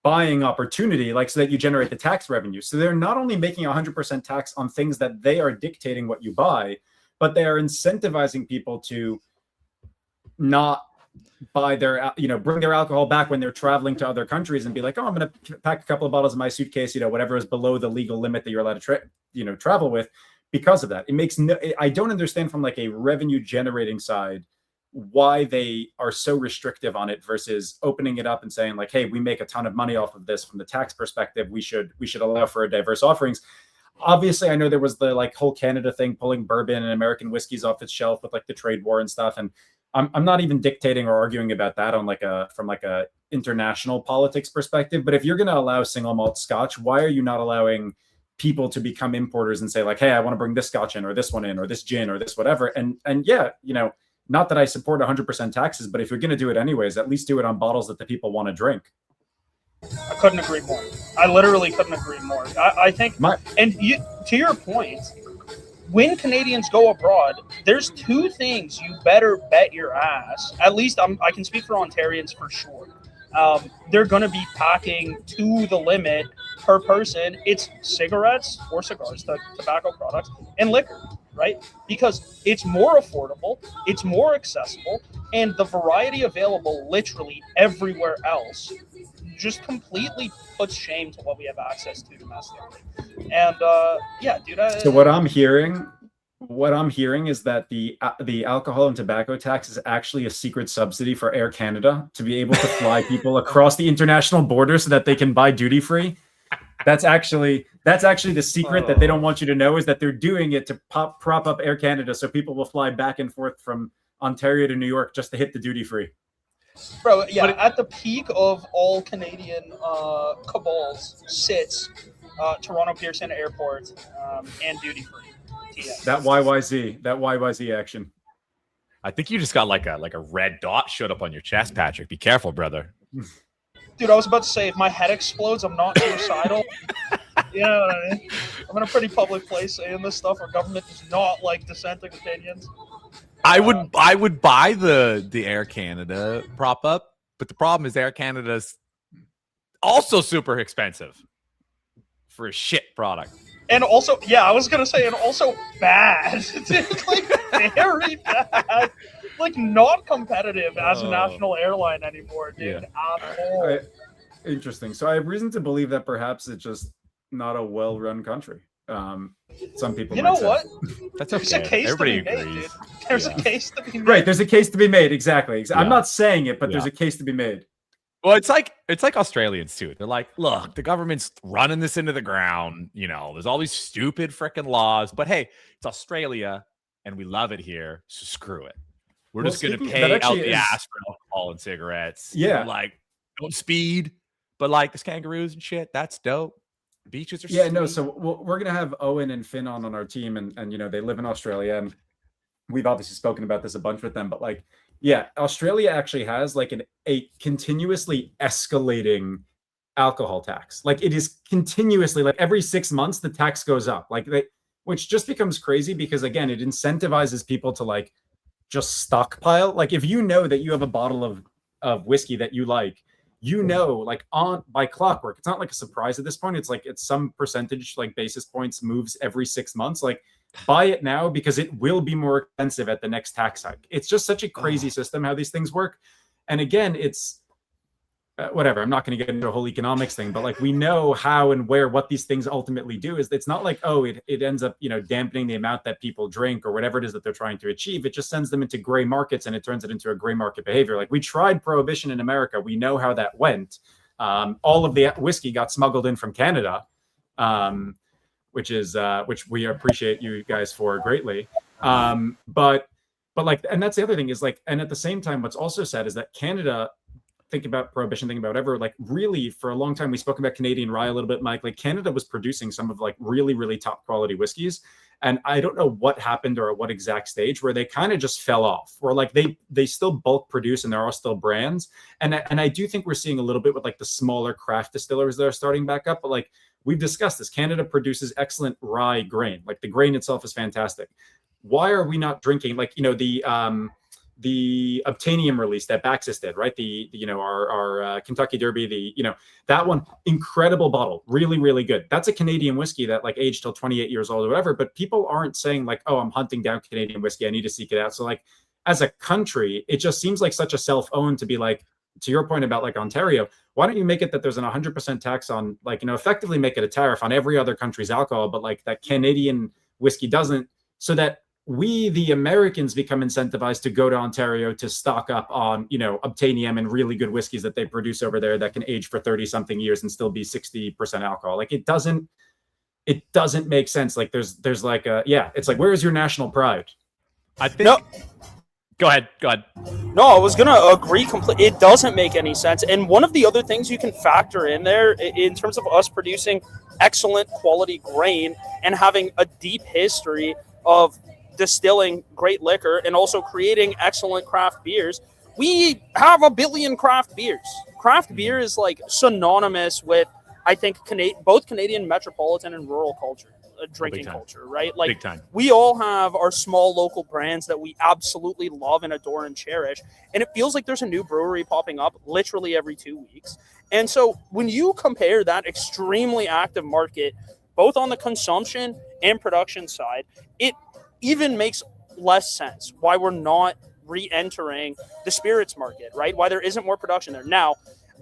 buying opportunity, like, so that you generate the tax revenue. So they're not only making 100% tax on things that they are dictating what you buy, but they are incentivizing people to not buy their, bring their alcohol back when they're traveling to other countries and be like, oh, I'm going to pack a couple of bottles in my suitcase, whatever is below the legal limit that you're allowed to travel with. Because of that, it makes I don't understand from, like, a revenue generating side why they are so restrictive on it versus opening it up and saying, like, hey, we make a ton of money off of this from the tax perspective. We should allow for a diverse offerings. Obviously, I know there was the, like, whole Canada thing, pulling bourbon and American whiskeys off its shelf with, like, the trade war and stuff. And I'm not even dictating or arguing about that on, like, from a international politics perspective. But if you're going to allow single malt Scotch, why are you not allowing people to become importers and say, like, hey, I want to bring this Scotch in, or this one in, or this gin, or this whatever? And yeah, not that I support 100% taxes, but if you're going to do it anyways, at least do it on bottles that the people want to drink. I couldn't agree more. I literally couldn't agree more. I think, to your point, when Canadians go abroad, there's 2 things you better bet your ass. At least I can speak for Ontarians for sure. They're going to be packing to the limit per person. It's cigarettes or cigars, tobacco products, and liquor, right? Because it's more affordable, it's more accessible, and the variety available literally everywhere else just completely puts shame to what we have access to domestically. And yeah, dude. So what I'm hearing what I'm hearing is that the alcohol and tobacco tax is actually a secret subsidy for Air Canada to be able to fly people across the international border so that they can buy duty free. That's actually the secret that they don't want you to know, is that they're doing it to prop up Air Canada so people will fly back and forth from Ontario to New York just to hit the duty free. Bro, yeah, at the peak of all Canadian cabals sits Toronto Pearson Airport and duty free. That YYZ action. I think you just got like a red dot showed up on your chest, Patrick. Be careful, brother. Dude, I was about to say, if my head explodes, I'm not suicidal. You know what I mean? I'm in a pretty public place saying this stuff. Our government does not like dissenting opinions. I would buy the Air Canada prop up, but the problem is Air Canada's also super expensive for a shit product. And also, yeah, I was going to say, and also bad. It's like very bad. Like not competitive as a national airline anymore, dude. At all. Interesting. So I have reason to believe that perhaps it's just not a well-run country. Some people You know say. what? That's okay. There's a case Everybody to be made, agrees. dude. There's a case to be made. Right, there's a case to be made. Exactly. Yeah. I'm not saying it, but Yeah. there's a case to be made. Well, it's like Australians too. They're like, look, the government's running this into the ground. You know, there's all these stupid freaking laws, but hey, it's Australia and we love it here. So screw it. We're just going to pay out the ass for alcohol and cigarettes. Yeah. Like, don't speed, but like there's kangaroos and shit. That's dope. Beaches are Yeah, no. sweet. So we're gonna have Owen and Finn on our team, and you know they live in Australia, and we've obviously spoken about this a bunch with them. But like, yeah, Australia actually has like a continuously escalating alcohol tax. Like it is continuously, like every 6 months the tax goes up. Like which just becomes crazy because again it incentivizes people to like just stockpile. Like if you know that you have a bottle of whiskey that you like, you know, like by clockwork, it's not like a surprise at this point. It's like it's some percentage, like basis points moves every 6 months. Like buy it now because it will be more expensive at the next tax hike. It's just such a crazy system how these things work. And again, it's whatever. I'm not going to get into a whole economics thing, but like we know how and where what these things ultimately do. Is it's not like, oh, it ends up, you know, dampening the amount that people drink or whatever it is that they're trying to achieve. It just sends them into gray markets and it turns it into a gray market behavior. Like we tried prohibition in America. We know how that went. All of the whiskey got smuggled in from Canada, which we appreciate you guys for greatly. But like, and that's the other thing is like, and at the same time, what's also sad is that Canada, think about prohibition, think about whatever, like really for a long time, we spoke about Canadian rye a little bit, Mike, like Canada was producing some of like really, really top quality whiskeys. And I don't know what happened or at what exact stage where they kind of just fell off, or like they still bulk produce and there are still brands. And I do think we're seeing a little bit with like the smaller craft distillers that are starting back up. But like we've discussed this, Canada produces excellent rye grain. Like the grain itself is fantastic. Why are we not drinking like, you know, the Obtainium release that BAXUS did, right? Our Kentucky Derby, that one, incredible bottle, really, really good. That's a Canadian whiskey that like aged till 28 years old or whatever, but people aren't saying like, oh, I'm hunting down Canadian whiskey, I need to seek it out. So like as a country, it just seems like such a self-owned to be like, to your point about like Ontario, why don't you make it that there's an 100% tax on like, effectively make it a tariff on every other country's alcohol, but like that Canadian whiskey doesn't, so that we, the Americans, become incentivized to go to Ontario to stock up on, Obtainium and really good whiskeys that they produce over there that can age for 30 something years and still be 60% alcohol. Like it doesn't make sense. Like there's like it's like, where is your national pride? I think. Go ahead. No, I was going to agree completely. It doesn't make any sense. And one of the other things you can factor in there in terms of us producing excellent quality grain and having a deep history of distilling great liquor and also creating excellent craft beers. We have 1 billion craft beers. Craft beer is like synonymous with, I think, both Canadian metropolitan and rural culture, drinking culture, right? Like Big time. We all have our small local brands that we absolutely love and adore and cherish. And it feels like there's a new brewery popping up literally every 2 weeks. And so when you compare that extremely active market, both on the consumption and production side, it even makes less sense why we're not re-entering the spirits market, right? Why there isn't more production there. Now,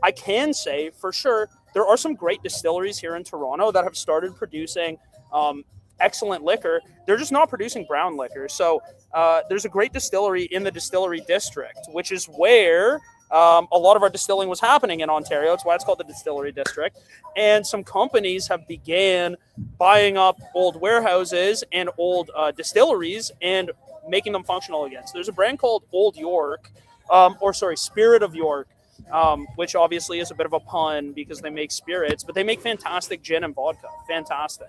I can say for sure there are some great distilleries here in Toronto that have started producing excellent liquor. They're just not producing brown liquor. So there's a great distillery in the distillery district, which is where a lot of our distilling was happening in Ontario. It's why it's called the distillery district. And some companies have began buying up old warehouses and old distilleries and making them functional again. So there's a brand called Old York, Spirit of York, which obviously is a bit of a pun because they make spirits, but they make fantastic gin and vodka. Fantastic.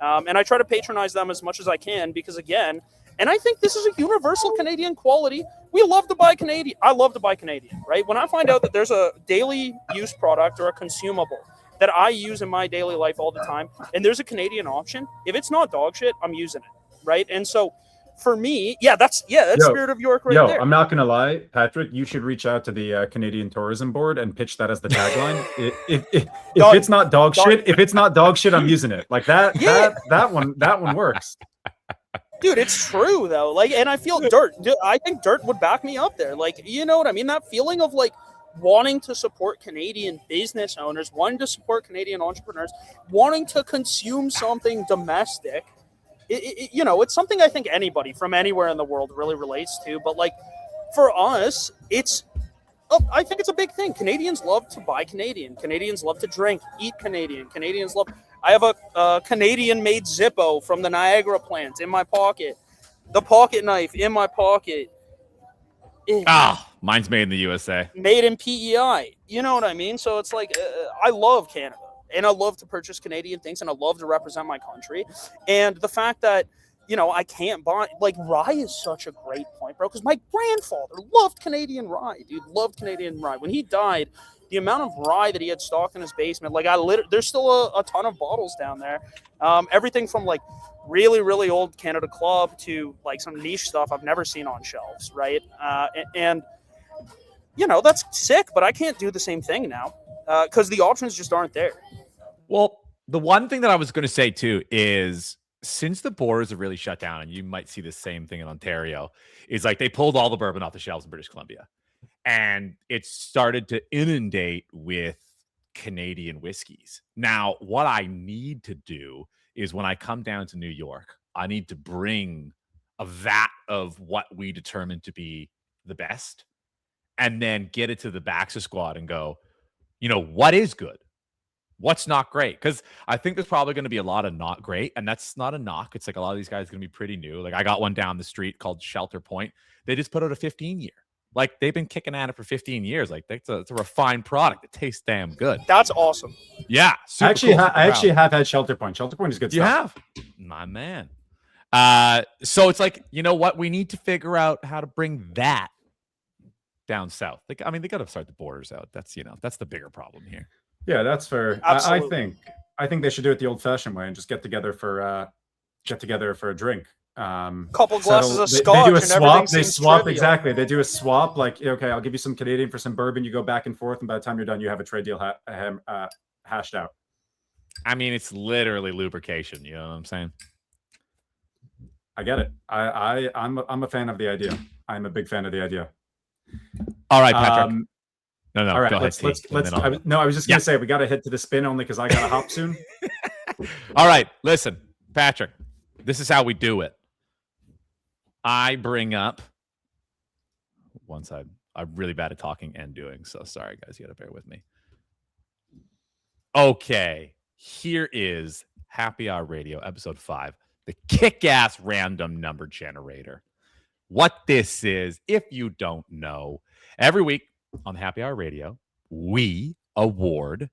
And I try to patronize them as much as I can because, again, and I think this is a universal Canadian quality. We love to buy Canadian. I love to buy Canadian, right? When I find out that there's a daily use product or a consumable that I use in my daily life all the time, and there's a Canadian option, if it's not dog shit, I'm using it, right? And so for me, that's Spirit of York right there. I'm not gonna lie, Patrick. You should reach out to the Canadian Tourism Board and pitch that as the tagline. if it's not dog shit, if it's not dog shit, I'm using it. Like that. Yeah. That one works. Dude, it's true though. Like, and I feel Dirt. I think Dirt would back me up there. Like, you know what I mean? That feeling of like wanting to support Canadian business owners, wanting to support Canadian entrepreneurs, wanting to consume something domestic. It's something I think anybody from anywhere in the world really relates to. But like for us, I think it's a big thing. Canadians love to buy Canadian. Canadians love to drink, eat Canadian. Canadians love. I have a Canadian-made Zippo from the Niagara plant in my pocket. The pocket knife in my pocket. Mine's made in the USA. Made in PEI. You know what I mean? So it's like, I love Canada. And I love to purchase Canadian things, and I love to represent my country. And the fact that, I can't buy, like, rye is such a great point, bro, because my grandfather loved Canadian rye, dude, loved Canadian rye. When he died, the amount of rye that he had stocked in his basement, like, there's still a ton of bottles down there. Everything from, like, really, really old Canada Club to, like, some niche stuff I've never seen on shelves, right? That's sick, but I can't do the same thing now because the options just aren't there. Well, the one thing that I was going to say, too, is since the borders have really shut down, and you might see the same thing in Ontario, is like they pulled all the bourbon off the shelves in British Columbia. And it started to inundate with Canadian whiskeys. Now, what I need to do is when I come down to New York, I need to bring a vat of what we determine to be the best and then get it to the BAXUS squad and go, what is good? What's not great? Because I think there's probably going to be a lot of not great, and that's not a knock. It's like a lot of these guys are going to be pretty new. Like I got one down the street called Shelter Point. They just put out a 15-year. Like they've been kicking at it for 15 years. Like it's a refined product. It tastes damn good. That's awesome. Yeah. I actually have had Shelter Point. Shelter Point is good stuff. You have? My man. So it's like, you know what? We need to figure out how to bring that down south. Like, I mean, they got to start the borders out. That's, that's the bigger problem here. Yeah, that's fair. I think they should do it the old-fashioned way and just get together for a drink. Couple glasses of scotch. They do a swap. They swap exactly. They do a swap. Like, okay, I'll give you some Canadian for some bourbon. You go back and forth, and by the time you're done, you have a trade deal hashed out. I mean, it's literally lubrication. You know what I'm saying? I get it. I'm a fan of the idea. I'm a big fan of the idea. All right, Patrick. No. All right, go let's. ahead, I was just gonna say we got to hit to the spin only because I got to hop soon. All right, listen, Patrick. This is how we do it. I bring up one side. I'm really bad at talking and doing, so sorry, guys. You got to bear with me. Okay, here is Happy Hour Radio, episode 5, the kick-ass random number generator. What this is, if you don't know, every week on Happy Hour Radio, we award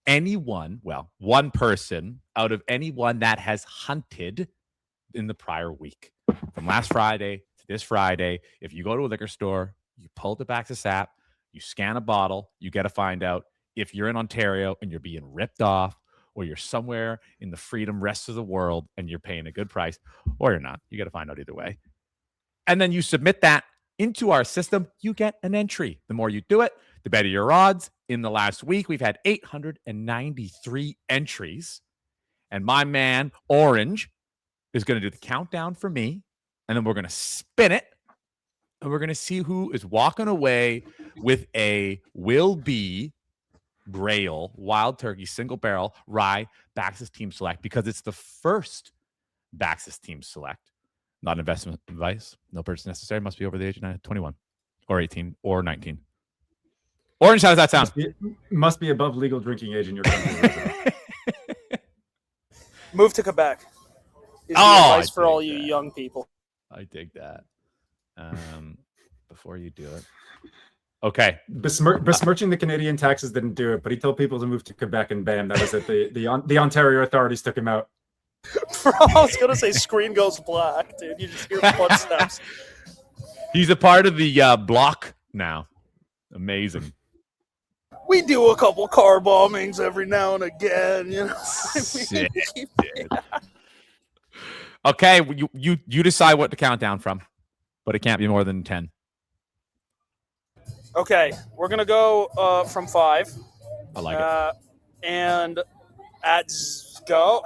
one person out of anyone that has hunted in the prior week. From last Friday to this Friday, if you go to a liquor store, you pull the BAXUS app, you scan a bottle, you get to find out if you're in Ontario and you're being ripped off, or you're somewhere in the freedom rest of the world and you're paying a good price, or you're not. You got to find out either way. And then you submit that into our system, you get an entry. The more you do it, the better your odds. In the last week, we've had 893 entries. And my man, Orange, is going to do the countdown for me. And then we're going to spin it. And we're going to see who is walking away with a Will Be Grail Wild Turkey Single Barrel Rye BAXUS Team Select, because it's the first BAXUS Team Select. Not investment advice. No purchase necessary. Must be over the age of 21 or 18 or 19. Orange, how does that sound? Must be above legal drinking age in your country. Move to Quebec. Is the Oh, advice for all you that. young people. I dig that. Before you do it. Okay. Besmirching the Canadian taxes didn't do it, but he told people to move to Quebec, and bam, that was it. The Ontario authorities took him out. Bro, I was going to say screen goes black, dude. You just hear footsteps. He's a part of the block now. Amazing. We do a couple car bombings every now and again, you know. Sick, dude. Okay, you decide what to count down from, but it can't be more than 10. Okay, we're gonna go from 5. I like it. And at 0.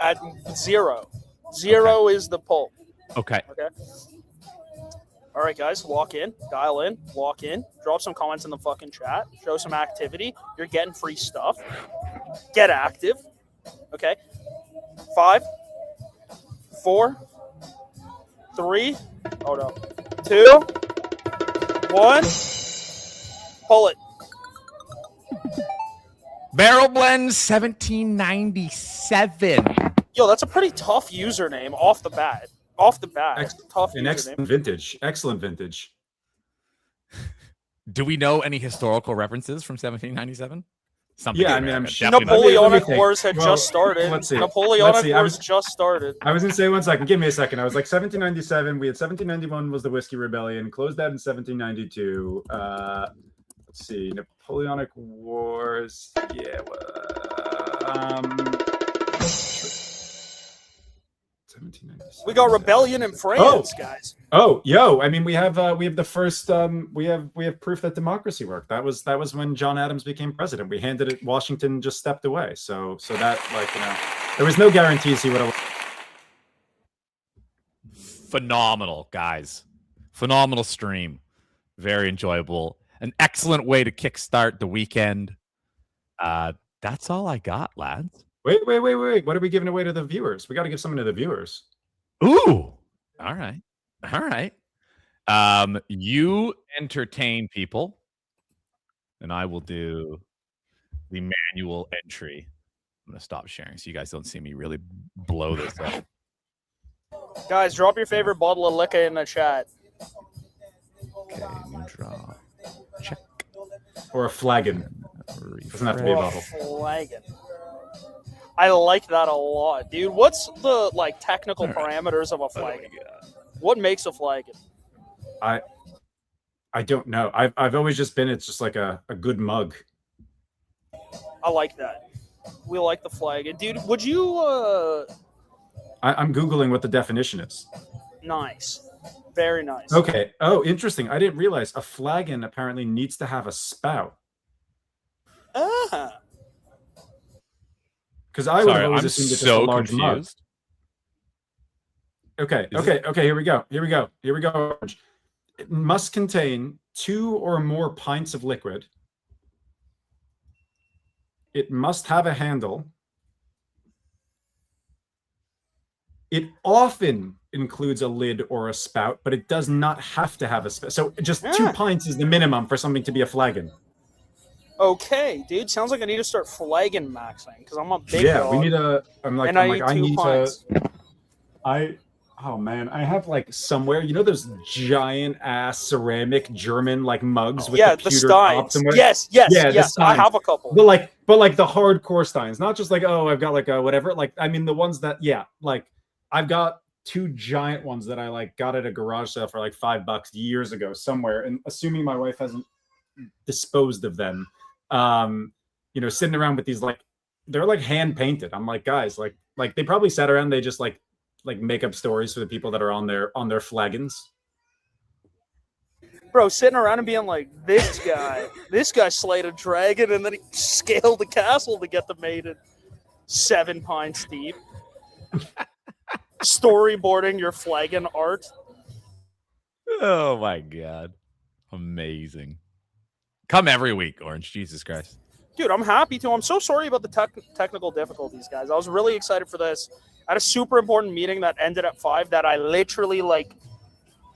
0 is the pull. Okay. Okay. All right, guys, lock in, dial in, walk in, drop some comments in the fucking chat, show some activity. You're getting free stuff. Get active. Okay. 5, 4, 3, oh no, 2, 1. Pull it. Barrel Blend 1797. Yo, that's a pretty tough username off the bat. Tough An username. excellent vintage. Do we know any historical references from 1797? Something. Yeah, I mean, I'm sure. Napoleonic Wars had just started. Let's see. Napoleonic Wars just started. I was going to say 1 second. Give me a second. I was like 1797. We had 1791 was the Whiskey Rebellion. Closed out in 1792. Let's see. Napoleonic Wars. Yeah. 1797. We got rebellion in France, guys. Oh, yo! I mean, we have the first. We have proof that democracy worked. That was when John Adams became president. We handed it. Washington just stepped away. So that, like, you know, there was no guarantees he would have. Phenomenal, guys. Phenomenal stream. Very enjoyable. An excellent way to kickstart the weekend. That's all I got, lads. Wait. What are we giving away to the viewers? We got to give something to the viewers. Ooh. All right. You entertain people, and I will do the manual entry. I'm going to stop sharing so you guys don't see me really blow this up. Guys, drop your favorite bottle of liquor in the chat. Okay, new draw. Check. Or a flagon. Doesn't have to be a bottle. Flagon. I like that a lot, dude. What's the technical parameters of a flagon? What makes a flagon? I don't know. I've always just been it's just like a good mug. I like that. We like the flagon, dude. Would you? I'm Googling what the definition is. Nice, very nice. Okay. Oh, interesting. I didn't realize a flagon apparently needs to have a spout. Ah. Because I would have always assumed it's just a large confused. mug. Okay. Here we go. It must contain 2 or more pints of liquid. It must have a handle. It often includes a lid or a spout, but it does not have to have a spout. So just 2 pints is the minimum for something to be a flagon. Okay, dude. Sounds like I need to start flagon maxing because I'm a big dog. We need a. I need 2 pints. Oh man, I have somewhere, you know, those giant ass ceramic German mugs with the pewter tops and yes. I have a couple. But the hardcore steins, not just I've got a whatever. I mean the ones that I've got 2 giant ones that I got at a garage sale for $5 years ago somewhere, and assuming my wife hasn't disposed of them, sitting around with these they're hand painted. I'm guys, they probably sat around, they just make up stories for the people that are on their flagons. Bro, sitting around and being this guy slayed a dragon and then he scaled the castle to get them made at 7 pints deep. Storyboarding your flagon art. Oh my god. Amazing. Come every week, Orange. Jesus Christ. Dude, I'm happy to. I'm so sorry about the technical difficulties, guys. I was really excited for this. I had a super important meeting that ended at 5 that I literally like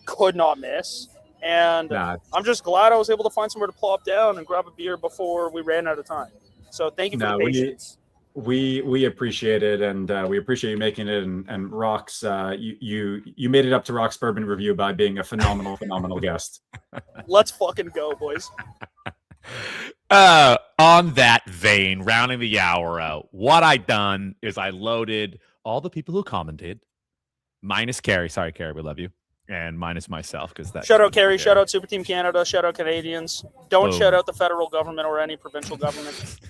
could not miss. And I'm just glad I was able to find somewhere to plop down and grab a beer before we ran out of time. So thank you for the patience. We appreciate it, and we appreciate you making it. And Rock's, you made it up to Rock's Bourbon Review by being a phenomenal guest. Let's fucking go, boys. On that vein, rounding the hour out, what I done is I loaded all the people who commented, minus Carrie. Sorry, Carrie, we love you. And minus myself, because that. Shout out Carrie, shout out Super Team Canada, shout out Canadians. Don't shout out the federal government or any provincial government.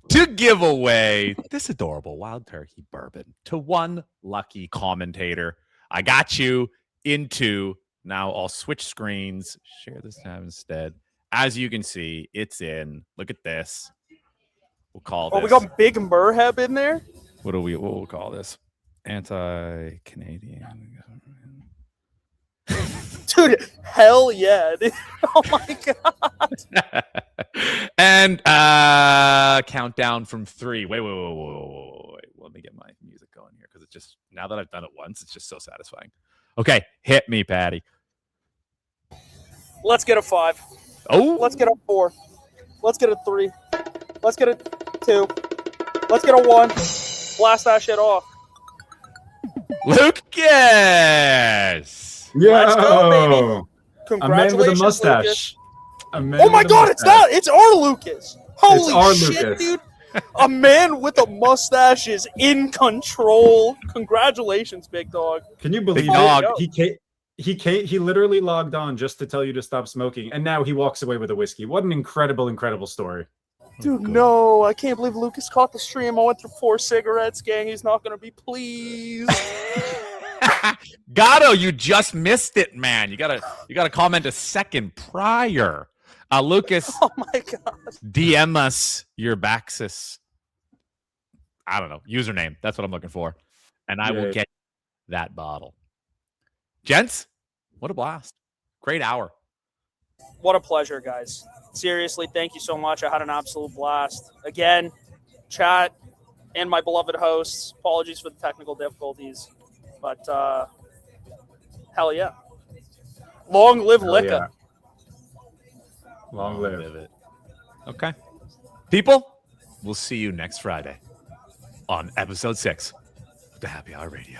To give away this adorable wild turkey bourbon to one lucky commentator. I got you into, now I'll switch screens, share this tab instead. As you can see, it's in. Look at this. We'll call this. Oh, we got Big Merheb in there? What we'll call this? Anti-Canadian. Dude, hell yeah. Dude. Oh my god. And countdown from 3. Wait. Let me get my music going here, because it's just, now that I've done it once, it's just so satisfying. Okay, hit me, Patty. Let's get a 5. Oh. Let's get a 4. Let's get a 3. Let's get a 2. Let's get a 1. Blast that shit off. Lucas! Yeah. Let's go, baby. Congratulations, a man with a mustache. Oh my god, it's not! It's our Lucas! Holy shit, Lucas. dude! A man with a mustache is in control. Congratulations, big dog. Can you believe it? He literally logged on just to tell you to stop smoking, and now he walks away with a whiskey. What an incredible story. Dude, no, I can't believe Lucas caught the stream. I went through 4 cigarettes, gang. He's not going to be pleased. Gatto, you just missed it, man. You gotta comment a second prior. Lucas, oh my god, DM us your BAXUS. I don't know, username. That's what I'm looking for, and I will get that bottle. Gents, what a blast! Great hour. What a pleasure, guys. Seriously, thank you so much. I had an absolute blast. Again, chat and my beloved hosts, apologies for the technical difficulties, but hell yeah. Long live Licca. Yeah. Long live it. Okay. People, we'll see you next Friday on episode 6 of the Happy Hour Radio.